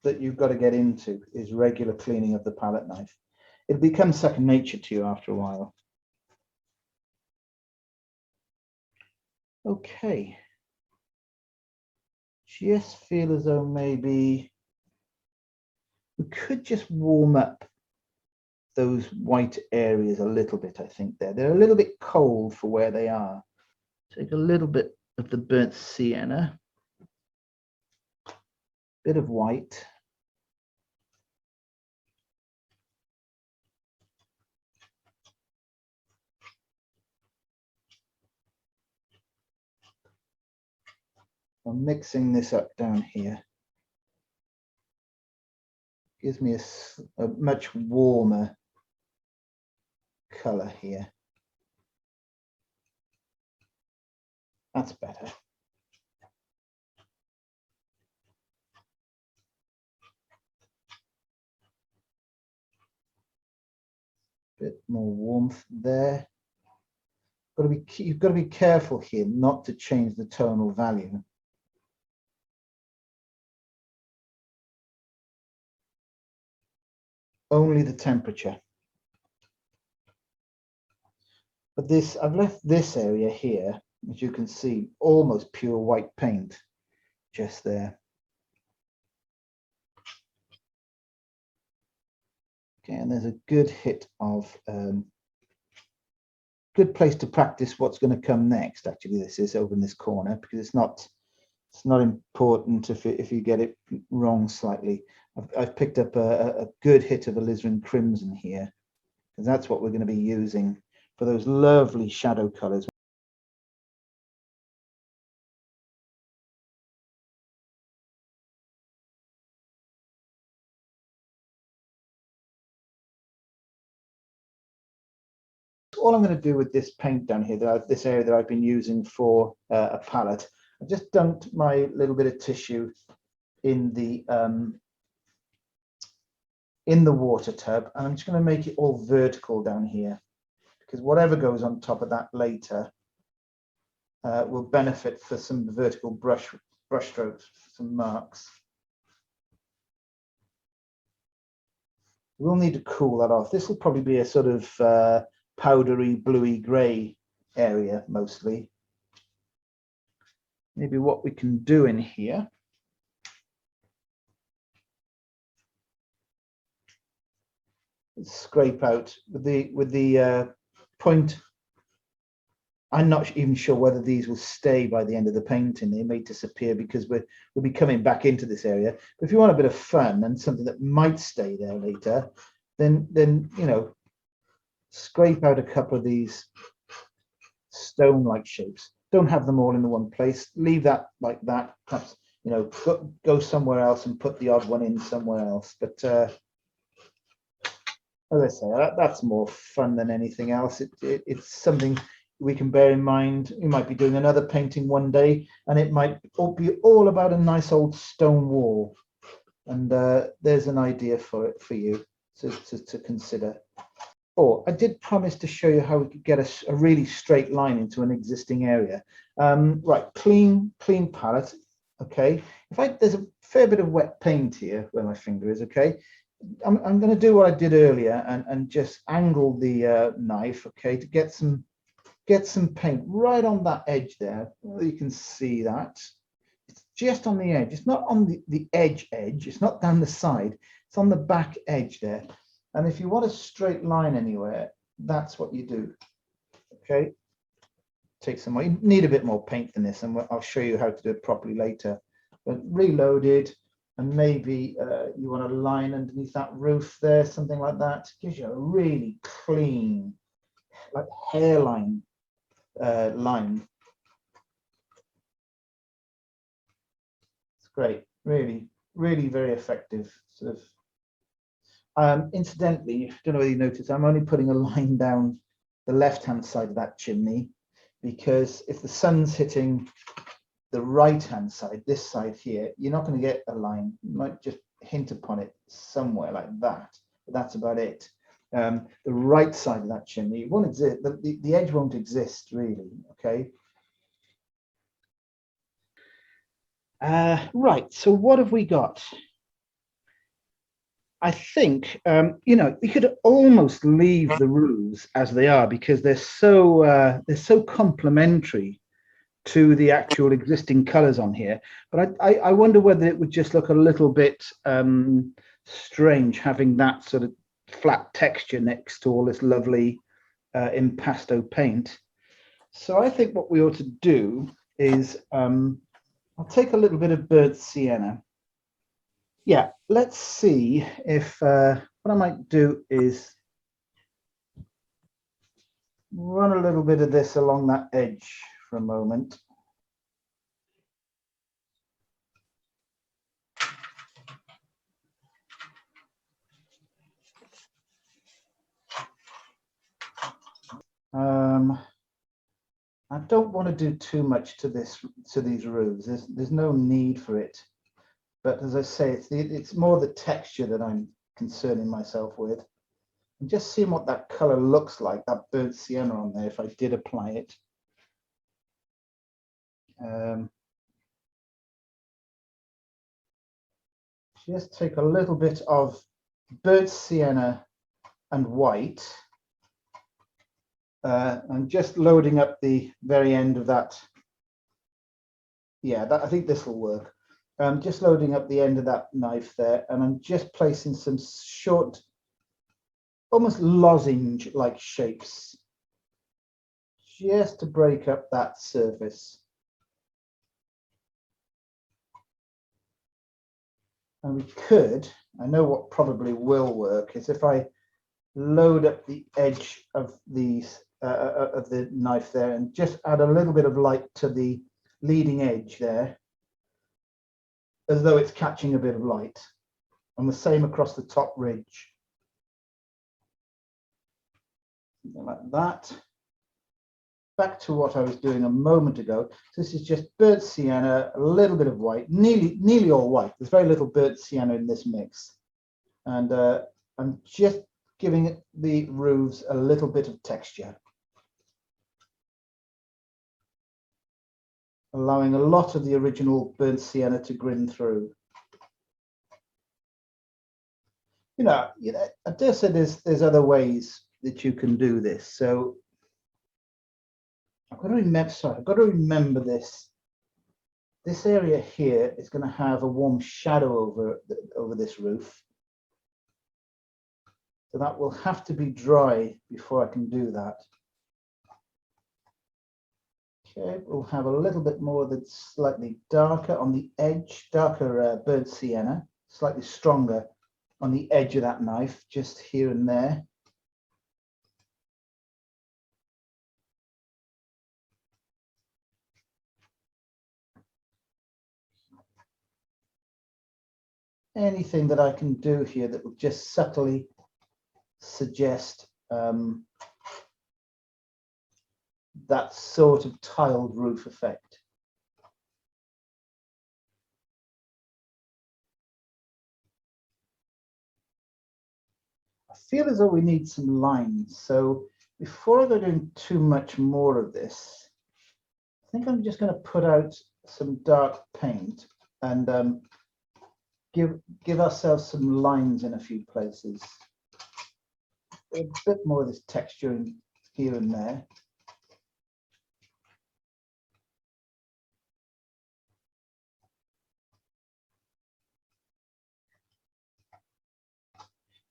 that you've got to get into, is regular cleaning of the palette knife. It becomes second nature to you after a while. Okay. Just feel as though maybe we could just warm up those white areas a little bit. I think they're a little bit cold for where they are. Take a little bit of the burnt sienna, bit of white. I'm mixing this up down here. Gives me a much warmer color here. That's better. Bit more warmth there. You've got to be careful here not to change the tonal value. Only the temperature. But this, I've left this area here, as you can see, almost pure white paint just there. Okay, and there's a good hit of good place to practice what's going to come next. Actually, this is over in this corner, because it's not important if you get it wrong slightly. I've picked up a good hit of Alizarin Crimson here, because that's what we're going to be using for those lovely shadow colors. All I'm going to do with this paint down here, this area that I've been using for a palette, I've just dumped my little bit of tissue in the water tub, and I'm just going to make it all vertical down here, because whatever goes on top of that later will benefit for some vertical brush strokes, some marks. We'll need to cool that off. This will probably be a sort of powdery, bluey grey area mostly. Maybe what we can do in here is scrape out with the point I'm not even sure whether these will stay by the end of the painting. They may disappear because we'll be coming back into this area. But if you want a bit of fun and something that might stay there later, then you know, scrape out a couple of these stone-like shapes. Don't have them all in the one place. Leave that like that. Perhaps, you know, go somewhere else and put the odd one in somewhere else. But as I say, that's more fun than anything else. It's something we can bear in mind. We might be doing another painting one day, and it might be all about a nice old stone wall. And there's an idea for it for you to consider. Oh, I did promise to show you how we could get a really straight line into an existing area. Right, clean palette. Okay, there's a fair bit of wet paint here where my finger is. Okay, I'm going to do what I did earlier and just angle the knife. Okay, to get some paint right on that edge there. Well, you can see that it's just on the edge. It's not on the edge. It's not down the side. It's on the back edge there. And if you want a straight line anywhere, that's what you do. Okay, take some more. You need a bit more paint than this, and I'll show you how to do it properly later. But reloaded, and maybe you want a line underneath that roof there, something like that. Gives you a really clean, like hairline line. It's great, really very effective. Sort of. Incidentally, I don't know whether you noticed, I'm only putting a line down the left-hand side of that chimney, because if the sun's hitting the right-hand side, this side here, you're not going to get a line. You might just hint upon it somewhere like that, but that's about it. The right side of that chimney won't exist. The edge won't exist really. Okay. Right. So what have we got? I think you know, we could almost leave the roofs as they are because they're so complementary to the actual existing colors on here. But I wonder whether it would just look a little bit strange having that sort of flat texture next to all this lovely impasto paint. So I think what we ought to do is I'll take a little bit of burnt sienna. Yeah, let's see if what I might do is run a little bit of this along that edge for a moment. I don't want to do too much to these roofs. There's no need for it. But as I say, it's more the texture that I'm concerning myself with. And just seeing what that color looks like, that burnt sienna on there, if I did apply it. Just take a little bit of burnt sienna and white. I'm just loading up the very end of that. Yeah, I think this will work. I'm just loading up the end of that knife there, and I'm just placing some short, almost lozenge-like shapes, just to break up that surface. And we could, I know what probably will work, is if I load up the edge of these of the knife there and just add a little bit of light to the leading edge there, as though it's catching a bit of light, and the same across the top ridge. Something like that. Back to what I was doing a moment ago. So this is just burnt sienna, a little bit of white, nearly all white. There's very little burnt sienna in this mix. And I'm just giving the roofs a little bit of texture, allowing a lot of the original burnt sienna to grin through. You know, I dare say there's other ways that you can do this. So I've got to remember this. This area here is going to have a warm shadow over this roof. So that will have to be dry before I can do that. Okay, we'll have a little bit more that's slightly darker on the edge, darker burnt sienna, slightly stronger on the edge of that knife, just here and there. Anything that I can do here that will just subtly suggest that sort of tiled roof effect. I feel as though we need some lines. So before I go doing too much more of this, I think I'm just going to put out some dark paint and give ourselves some lines in a few places. A bit more of this texture in here and there.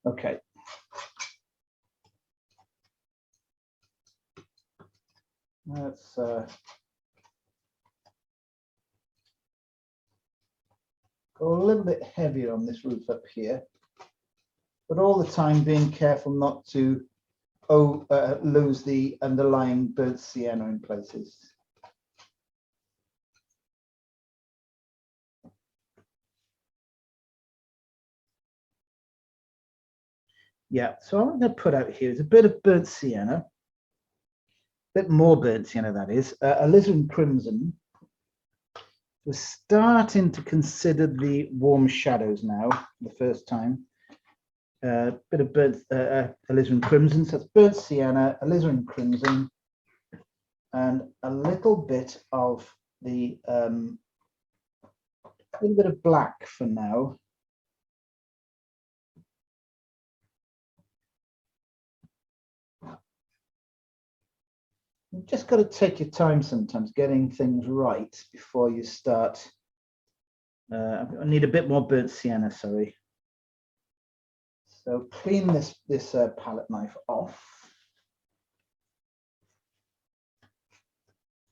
Okay. Let's go a little bit heavier on this roof up here, but all the time being careful not to lose the underlying burnt sienna in places. Yeah, so what I'm going to put out here is a bit of burnt sienna, a bit more burnt sienna, that is, Alizarin Crimson. We're starting to consider the warm shadows now, for the first time. Bit of burnt Alizarin Crimson, so it's burnt sienna, Alizarin Crimson, and a little bit of the little bit of black for now. You've just got to take your time sometimes getting things right before you start. I need a bit more burnt sienna, sorry. So clean this palette knife off.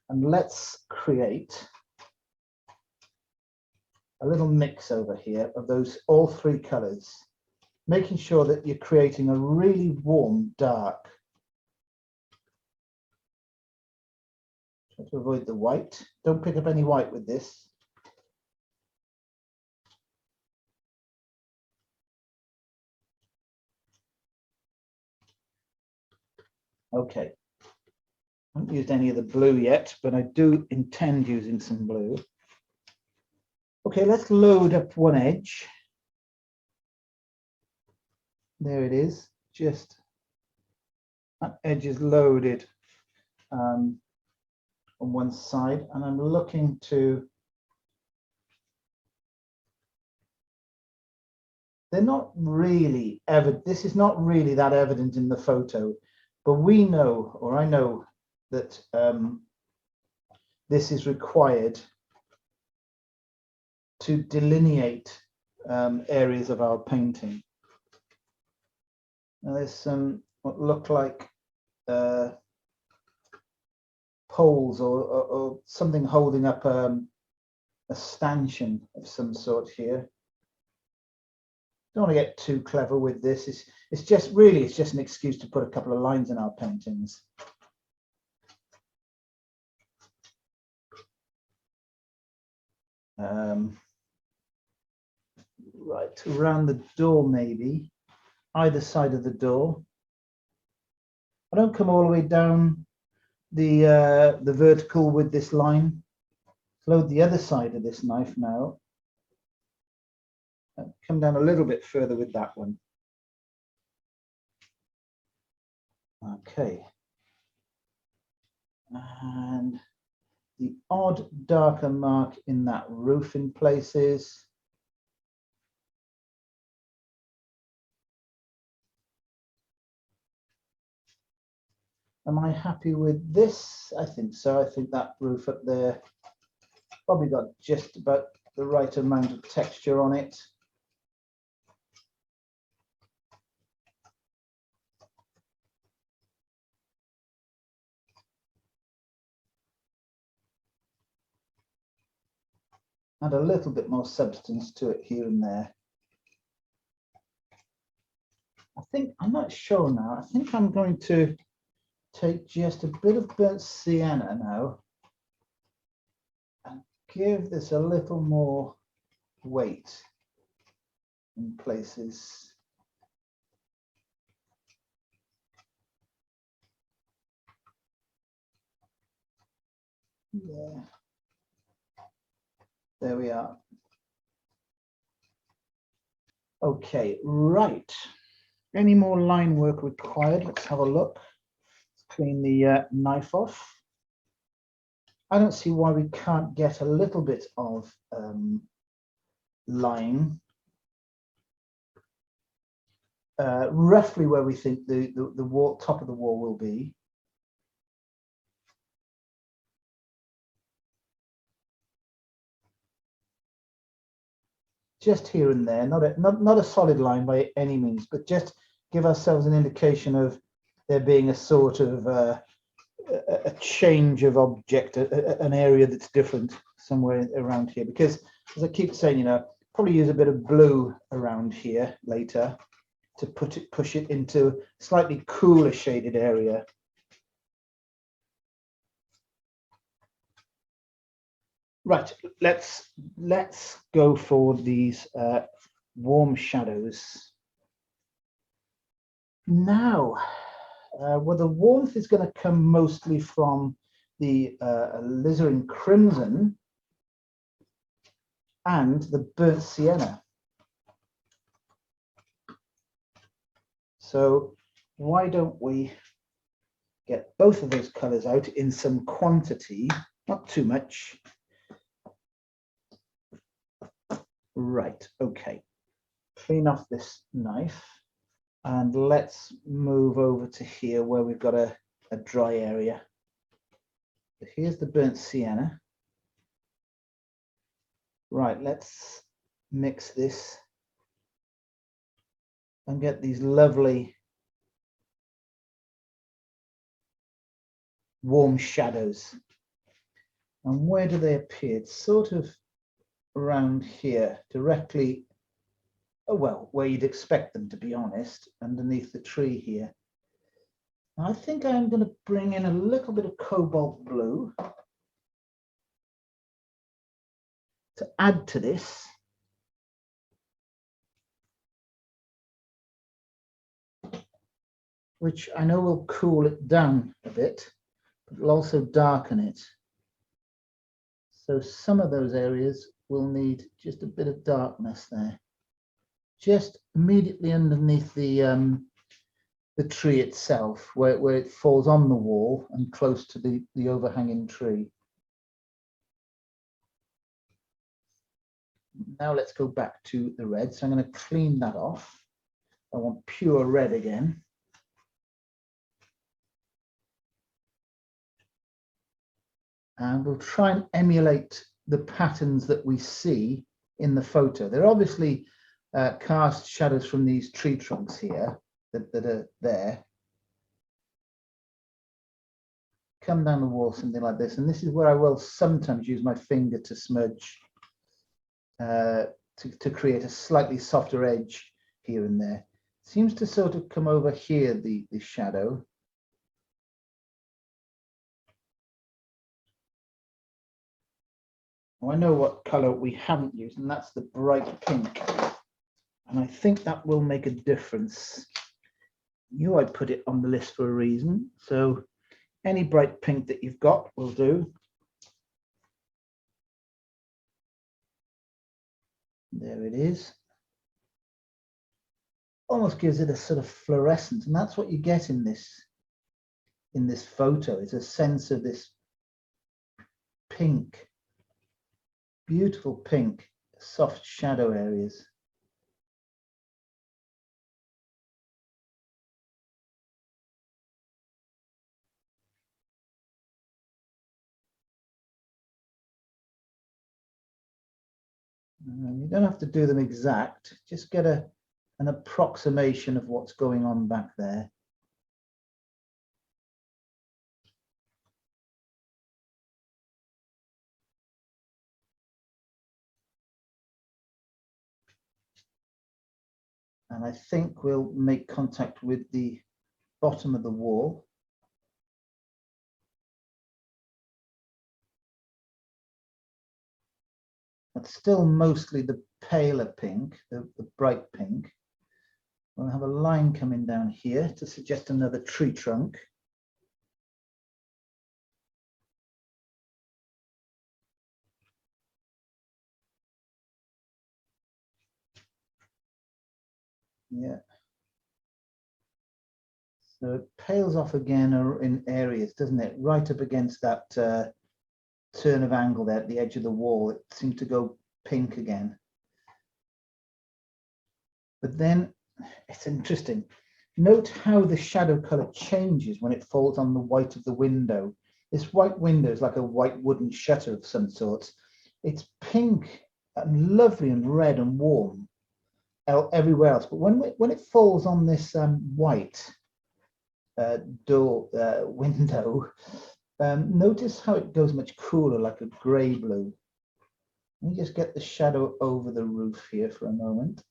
And let's create a little mix over here of those all three colors, making sure that you're creating a really warm dark. Try to avoid the white. Don't pick up any white with this. Okay. I haven't used any of the blue yet, but I do intend using some blue. Okay, let's load up one edge. There it is. Just that edge is loaded on one side, and I'm looking to. They're not really evident. This is not really that evident in the photo, but we know, or I know, that this is required to delineate areas of our painting. Now there's some what look like poles or something holding up a stanchion of some sort here. Don't want to get too clever with this. It's just an excuse to put a couple of lines in our paintings. Right, around the door, maybe either side of the door. I don't come all the way down the vertical with this line. Load the other side of this knife now. Come down a little bit further with that one. Okay. And the odd darker mark in that roof in places. Am I happy with this? I think so. I think that roof up there probably got just about the right amount of texture on it. add a little bit more substance to it here and there. I think, I'm not sure now, I think I'm going to take just a bit of burnt sienna now and give this a little more weight in places. Yeah, there we are. Okay, right. Any more line work required? Let's have a look. Let's clean the knife off. I don't see why we can't get a little bit of line roughly where we think the wall, top of the wall will be. Just here and there, not a solid line by any means, but just give ourselves an indication of there being a sort of a change of object, an area that's different somewhere around here. Because as I keep saying, you know, probably use a bit of blue around here later to push it into slightly cooler shaded area. Right, let's go for these warm shadows. Now, well, the warmth is going to come mostly from the Alizarin Crimson and the burnt sienna. So why don't we get both of those colors out in some quantity, not too much. Right, okay. Clean off this knife and let's move over to here where we've got a dry area. So here's the burnt sienna. Right, let's mix this and get these lovely warm shadows. And where do they appear? It's sort of around here, directly, well, where you'd expect them, to be honest, underneath the tree here. Now, I think I'm going to bring in a little bit of cobalt blue to add to this. Which I know will cool it down a bit, but it'll also darken it. So some of those areas will need just a bit of darkness there, just immediately underneath the tree itself, where it falls on the wall and close to the overhanging tree. Now let's go back to the red. So I'm going to clean that off. I want pure red again. And we'll try and emulate the patterns that we see in the photo. They're obviously cast shadows from these tree trunks here that are there. Come down the wall, something like this. And this is where I will sometimes use my finger to smudge to create a slightly softer edge here and there. Seems to sort of come over here, the shadow. I know what color we haven't used, and that's the bright pink. And I think that will make a difference. Knew I'd put it on the list for a reason. So any bright pink that you've got will do. There it is. Almost gives it a sort of fluorescence, and that's what you get in this photo. It's a sense of this pink. Beautiful pink, soft shadow areas. You don't have to do them exact, just get an approximation of what's going on back there. And I think we'll make contact with the bottom of the wall. It's still mostly the paler pink, the bright pink. We'll have a line coming down here to suggest another tree trunk. Yeah. So it pales off again in areas, doesn't it? Right up against that turn of angle there at the edge of the wall. It seemed to go pink again. But then it's interesting. Note how the shadow color changes when it falls on the white of the window. This white window is like a white wooden shutter of some sort. It's pink and lovely and red and warm everywhere else. But when it falls on this white window, notice how it goes much cooler, like a grey blue. Let me just get the shadow over the roof here for a moment.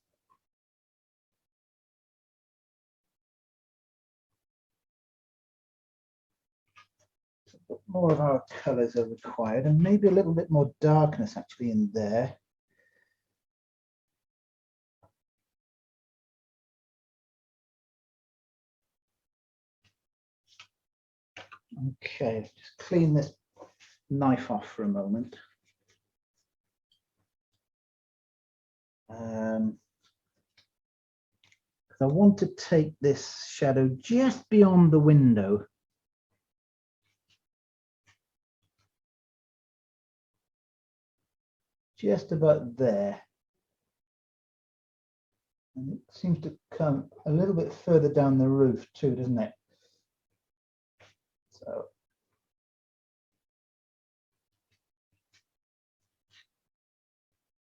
A bit more of our colors are required, and maybe a little bit more darkness actually in there. Okay, just clean this knife off for a moment. I want to take this shadow just beyond the window. Just about there. And it seems to come a little bit further down the roof too, doesn't it? So.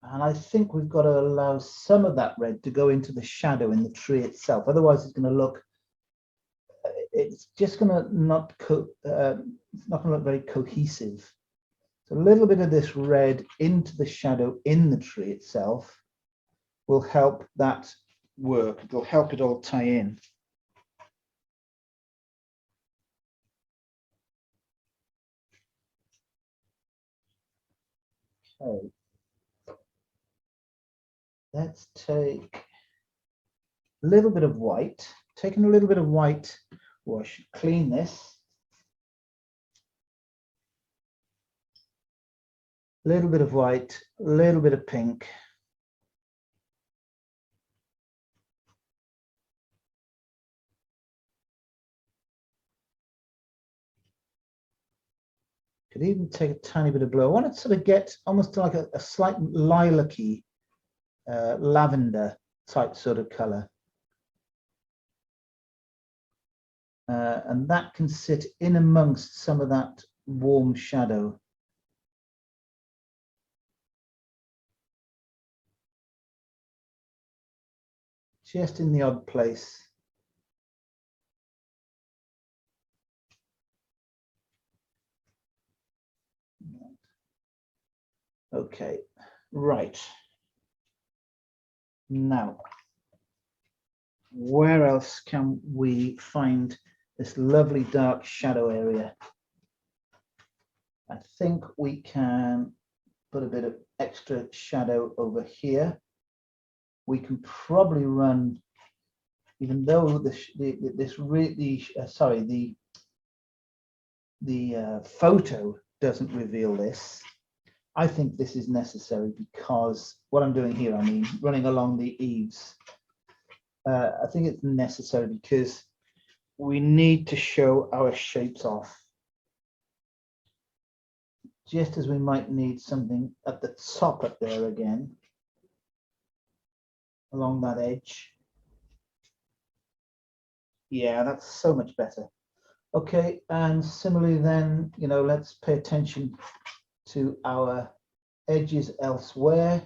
And I think we've got to allow some of that red to go into the shadow in the tree itself. Otherwise, it's going to look, it's just going to it's not going to look very cohesive. So a little bit of this red into the shadow in the tree itself will help that work. It'll help it all tie in. Okay. Let's take a little bit of white. Taking a little bit of white wash, clean this. A little bit of white, a little bit of pink. Could even take a tiny bit of blue. I want to sort of get almost like a slight lilac-y, lavender type sort of color. And that can sit in amongst some of that warm shadow. Just in the odd place. Okay, right. Now, where else can we find this lovely dark shadow area? I think we can put a bit of extra shadow over here. We can probably run, even though the photo doesn't reveal this, I think this is necessary because what I'm doing here, I mean, running along the eaves, I think it's necessary because we need to show our shapes off. Just as we might need something at the top up there again, along that edge. Yeah, that's so much better. Okay, and similarly then, you know, let's pay attention to our edges elsewhere.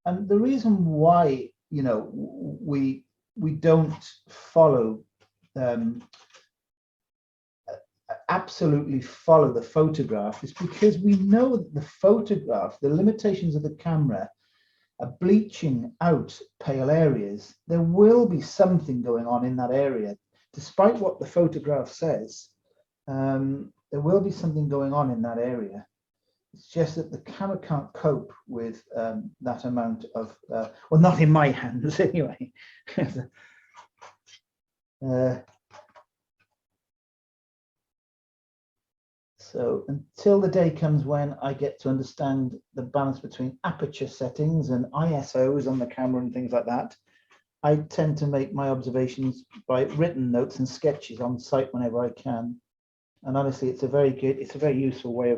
And the reason why, you know, we don't follow absolutely follow the photograph is because we know that the photograph, the limitations of the camera, are bleaching out pale areas. There will be something going on in that area, despite what the photograph says. There will be something going on in that area. It's just that the camera can't cope with that amount of, well, not in my hands anyway. So until the day comes when I get to understand the balance between aperture settings and ISOs on the camera and things like that, I tend to make my observations by written notes and sketches on site whenever I can. And honestly, it's a very useful way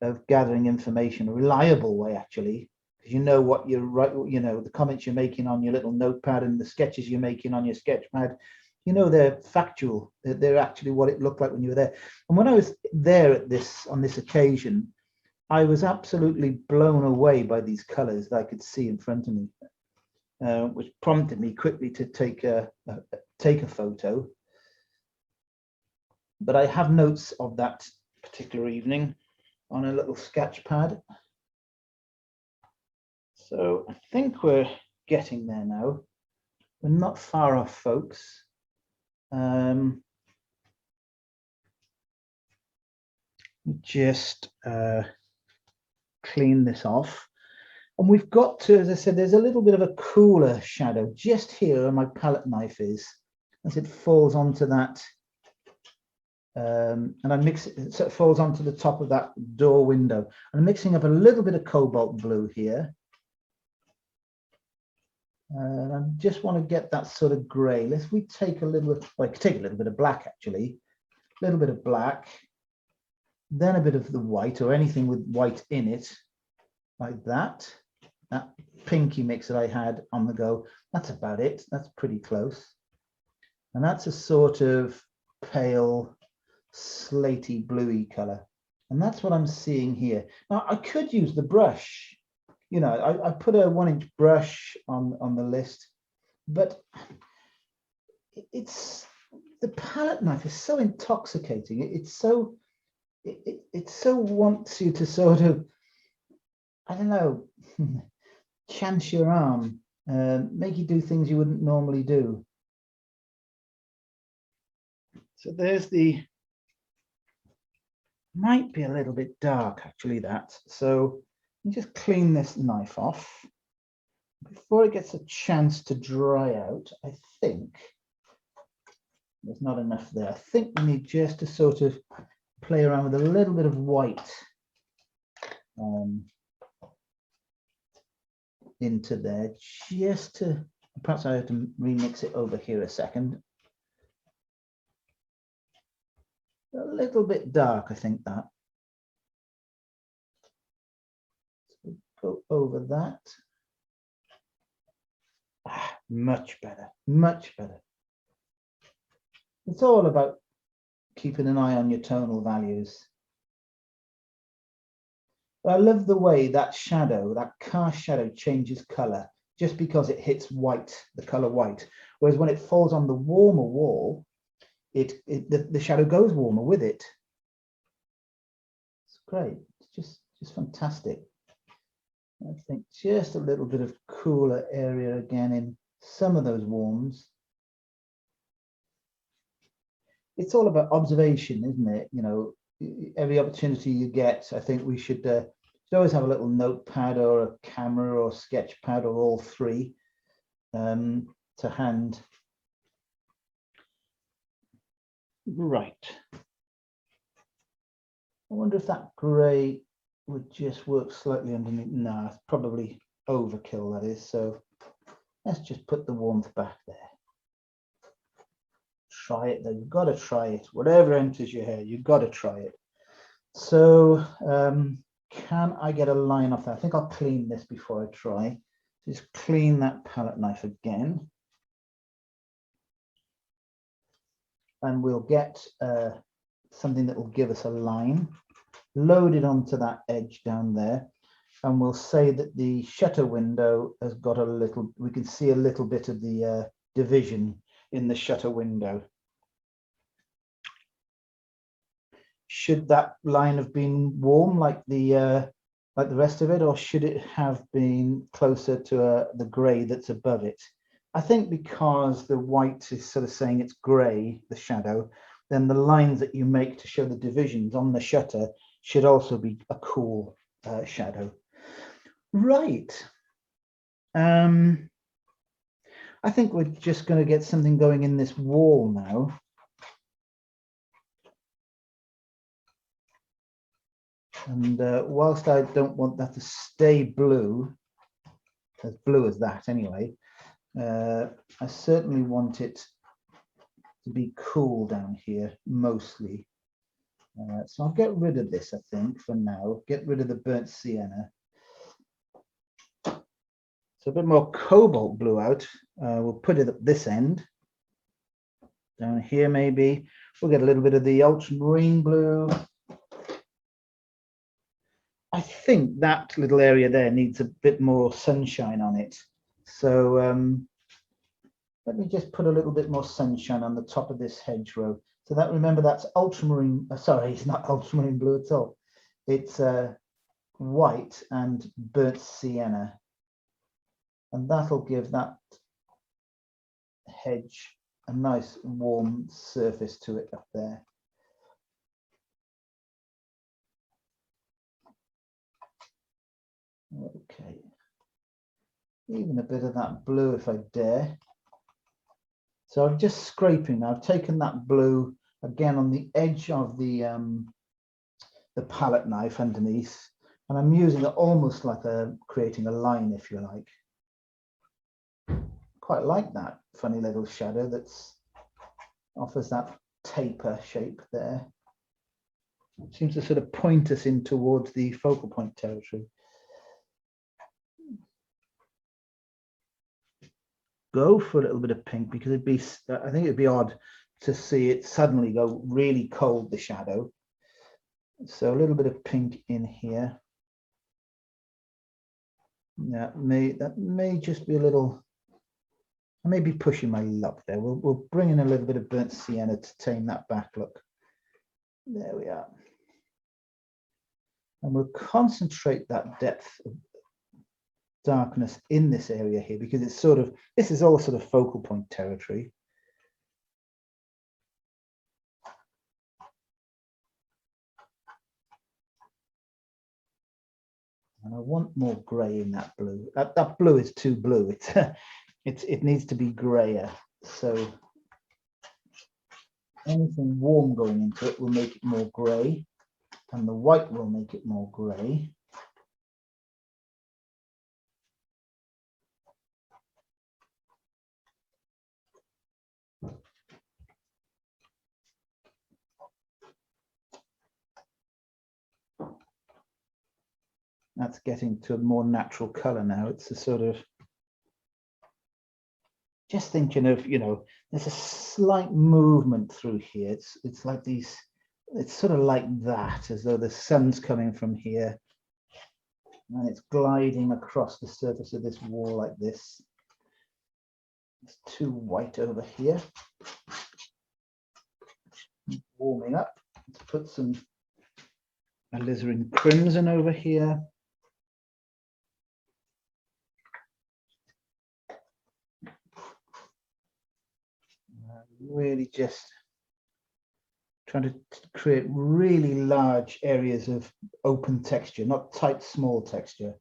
of gathering information, a reliable way actually, because you know what you're right, you know, the comments you're making on your little notepad and the sketches you're making on your sketch pad, you know, they're factual. They're actually what it looked like when you were there. And when I was there at on this occasion, I was absolutely blown away by these colors that I could see in front of me, which prompted me quickly to take a photo. But I have notes of that particular evening on a little sketch pad. So I think we're getting there now. We're not far off, folks. Just clean this off. And we've got to, as I said, there's a little bit of a cooler shadow just here where my palette knife is, as it falls onto that. And I mix it, so it falls onto the top of that door window. I'm mixing up a little bit of cobalt blue here. And I just want to get that sort of gray. Let's take a little bit, well, I could take a little bit of black actually, a little bit of black, then a bit of the white or anything with white in it, like that. That pinky mix that I had on the go, that's about it. That's pretty close. And that's a sort of pale, slaty, bluey color. And that's what I'm seeing here. Now, I could use the brush. You know, I put a 1-inch brush on the list, but it's, the palette knife is so intoxicating. It so wants you to sort of, I don't know, chance your arm, make you do things you wouldn't normally do. So there's the, might be a little bit dark actually, that. So just clean this knife off. Before it gets a chance to dry out, I think there's not enough there. I think we need just to sort of play around with a little bit of white into there, just to, perhaps I have to remix it over here a second. A little bit dark, I think that. So go over that. Much better, much better. It's all about keeping an eye on your tonal values. But I love the way that shadow, that cast shadow, changes color just because it hits white, the color white. Whereas when it falls on the warmer wall, the shadow goes warmer with it. It's great. It's just fantastic. I think just a little bit of cooler area again in some of those warms. It's all about observation, isn't it? You know, every opportunity you get, I think we should always have a little notepad or a camera or sketch pad or all three to hand. Right. I wonder if that grey would just work slightly underneath. No, it's probably overkill, that is. So let's just put the warmth back there. Try it though, you've got to try it. Whatever enters your head, you've got to try it. So can I get a line off that? I think I'll clean this before I try. Just clean that palette knife again. And we'll get something that will give us a line. Load it onto that edge down there. And we'll say that the shutter window has got a little, we can see a little bit of the division in the shutter window. should that line have been warm like the rest of it, or should it have been closer to the grey that's above it? I think because the white is sort of saying it's grey, the shadow, then the lines that you make to show the divisions on the shutter should also be a cool shadow. Right. I think we're just going to get something going in this wall now. And whilst I don't want that to stay blue as that anyway, I certainly want it to be cool down here mostly. So I'll get rid of this, I think, for now. Get rid of the burnt sienna. So a bit more cobalt blue out. We'll put it at this end. Down here maybe. We'll get a little bit of the ultramarine blue. I think that little area there needs a bit more sunshine on it. So let me just put a little bit more sunshine on the top of this hedgerow. So that, remember, that's ultramarine, sorry, it's not ultramarine blue at all. It's white and burnt sienna. And that'll give that hedge a nice warm surface to it up there. Okay. Even a bit of that blue if I dare. So I'm just scraping now. I've taken that blue again on the edge of the palette knife underneath, and I'm using it almost like creating a line, if you like. Quite like that funny little shadow that's offers that taper shape there. Seems to sort of point us in towards the focal point territory. Go for a little bit of pink, because I think it'd be odd to see it suddenly go really cold, the shadow. So a little bit of pink in here. Yeah, that may just be a little, I may be pushing my luck there. We'll bring in a little bit of burnt sienna to tame that back look. There we are. And we'll concentrate that depth of darkness in this area here, because it's sort of, this is all sort of focal point territory. And I want more grey in that blue. That blue is too blue. It needs to be grayer. So anything warm going into it will make it more grey, and the white will make it more grey. That's getting to a more natural color now. It's a sort of, just thinking of, you know, there's a slight movement through here. It's like these, it's sort of like that, as though the sun's coming from here and it's gliding across the surface of this wall like this. It's too white over here. Warming up. Let's put some Alizarin Crimson over here. Really just trying to create really large areas of open texture, not tight, small texture.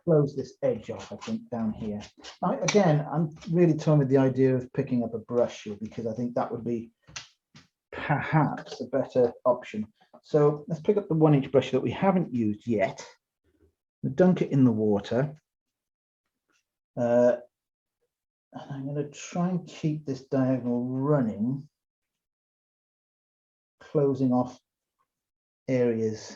Close this edge off, I think, down here. Now, again, I'm really torn with the idea of picking up a brush here, because I think that would be perhaps a better option. So let's pick up the 1-inch brush that we haven't used yet. We'll dunk it in the water. And I'm going to try and keep this diagonal running, closing off areas.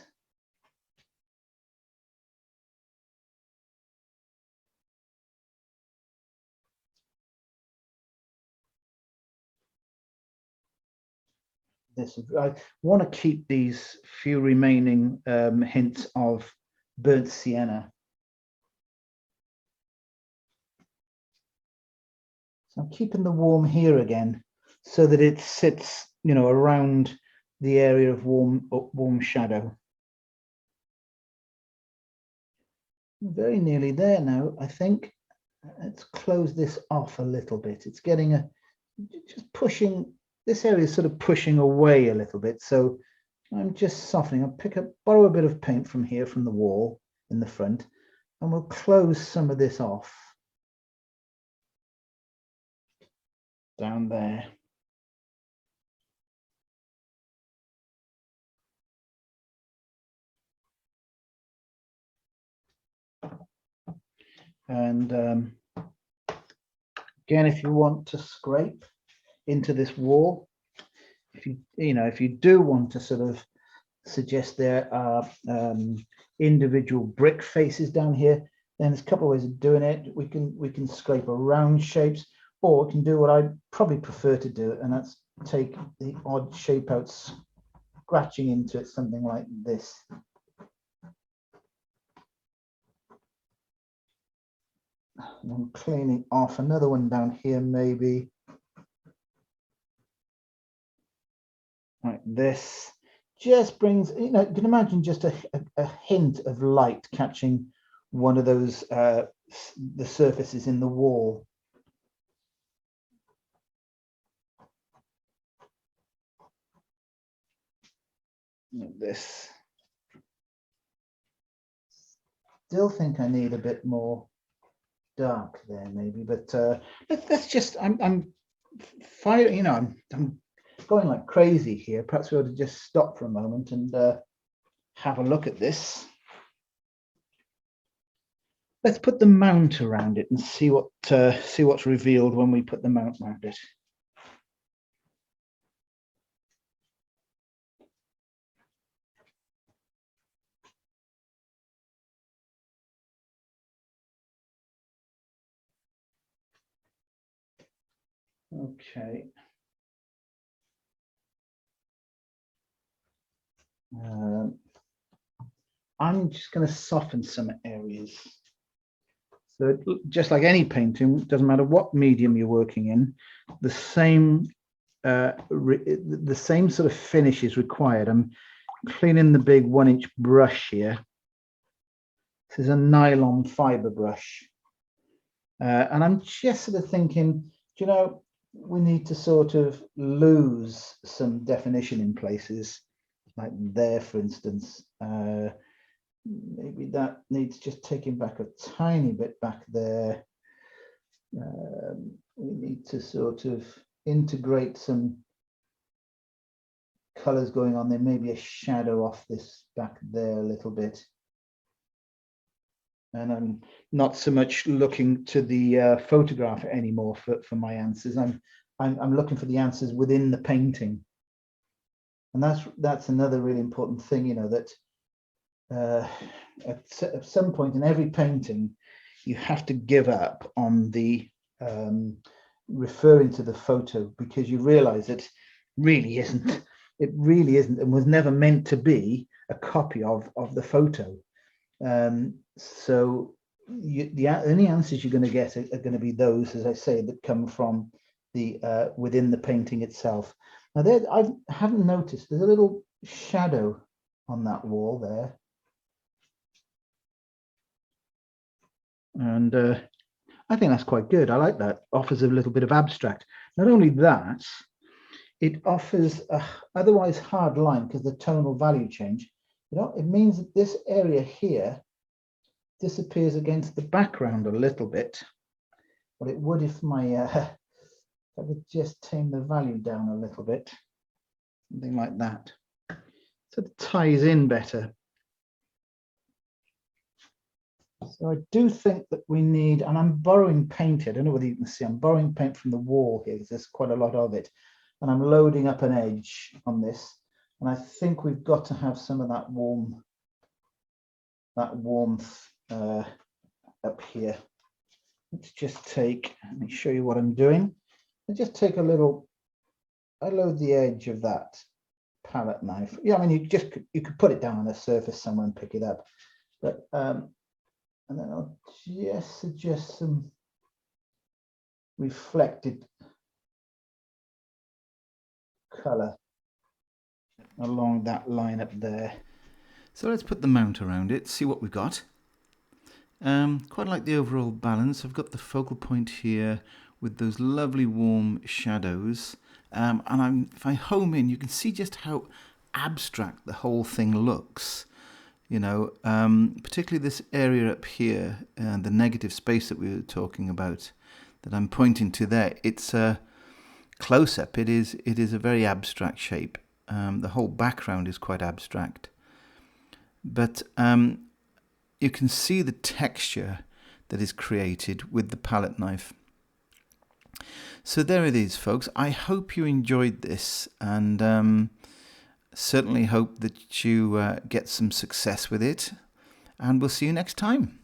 I want to keep these few remaining hints of burnt sienna. So I'm keeping the warm here again so that it sits, you know, around the area of warm shadow. Very nearly there now, I think. Let's close this off a little bit. It's getting just pushing, this area is sort of pushing away a little bit. So I'm just softening. I'll borrow a bit of paint from here, from the wall in the front, and we'll close some of this off down there. And again, if you want to scrape into this wall, if you do want to sort of suggest there are individual brick faces down here, then there's a couple of ways of doing it. We can scrape around shapes, or we can do what I probably prefer to do, and that's take the odd shape out, scratching into it, something like this. And I'm cleaning off another one down here, maybe like this. Just brings, you know, you can imagine just a hint of light catching one of those the surfaces in the wall. Like this. Still think I need a bit more dark there, maybe, but that's just I'm firing, you know, I'm going like crazy here. Perhaps we ought to just stop for a moment and have a look at this. Let's put the mount around it and see what's revealed when we put the mount around it. Okay. I'm just going to soften some areas. So just like any painting, doesn't matter what medium you're working in, the same sort of finish is required. I'm cleaning the big 1-inch brush here. This is a nylon fiber brush. And I'm just sort of thinking, you know, we need to sort of lose some definition in places, like there, for instance. Maybe that needs just taking back a tiny bit back there. We need to sort of integrate some colors going on there, maybe a shadow off this back there a little bit. And I'm not so much looking to the photograph anymore for my answers. I'm looking for the answers within the painting. And that's another really important thing, you know, that at some point in every painting, you have to give up on the referring to the photo, because you realize it really isn't and was never meant to be a copy of the photo. So the only answers you're going to get are going to be those, as I say, that come from the within the painting itself. Now there, I haven't noticed, there's a little shadow on that wall there. And I think that's quite good. I like that. Offers a little bit of abstract. Not only that, it offers a otherwise hard line, because the tonal value change, you know, it means that this area here disappears against the background a little bit. Well, it would if my if I could just tame the value down a little bit, something like that, so it ties in better. So I do think that we need, and I'm borrowing paint here. I don't know whether you can see, I'm borrowing paint from the wall here, because there's quite a lot of it. And I'm loading up an edge on this. And I think we've got to have some of that warmth up here. Let's just take, let me show you what I'm doing. I just take a little, I load the edge of that palette knife. Yeah, I mean, you could put it down on a surface somewhere and pick it up. But and then I'll just suggest some reflected colour along that line up there. So let's put the mount around it, see what we've got. Quite like the overall balance. I've got the focal point here with those lovely warm shadows. And if I home in, you can see just how abstract the whole thing looks. You know, particularly this area up here, the negative space that we were talking about, that I'm pointing to there. It's a close-up. It is a very abstract shape. The whole background is quite abstract. But you can see the texture that is created with the palette knife. So there it is, folks. I hope you enjoyed this, and certainly hope that you get some success with it. And we'll see you next time.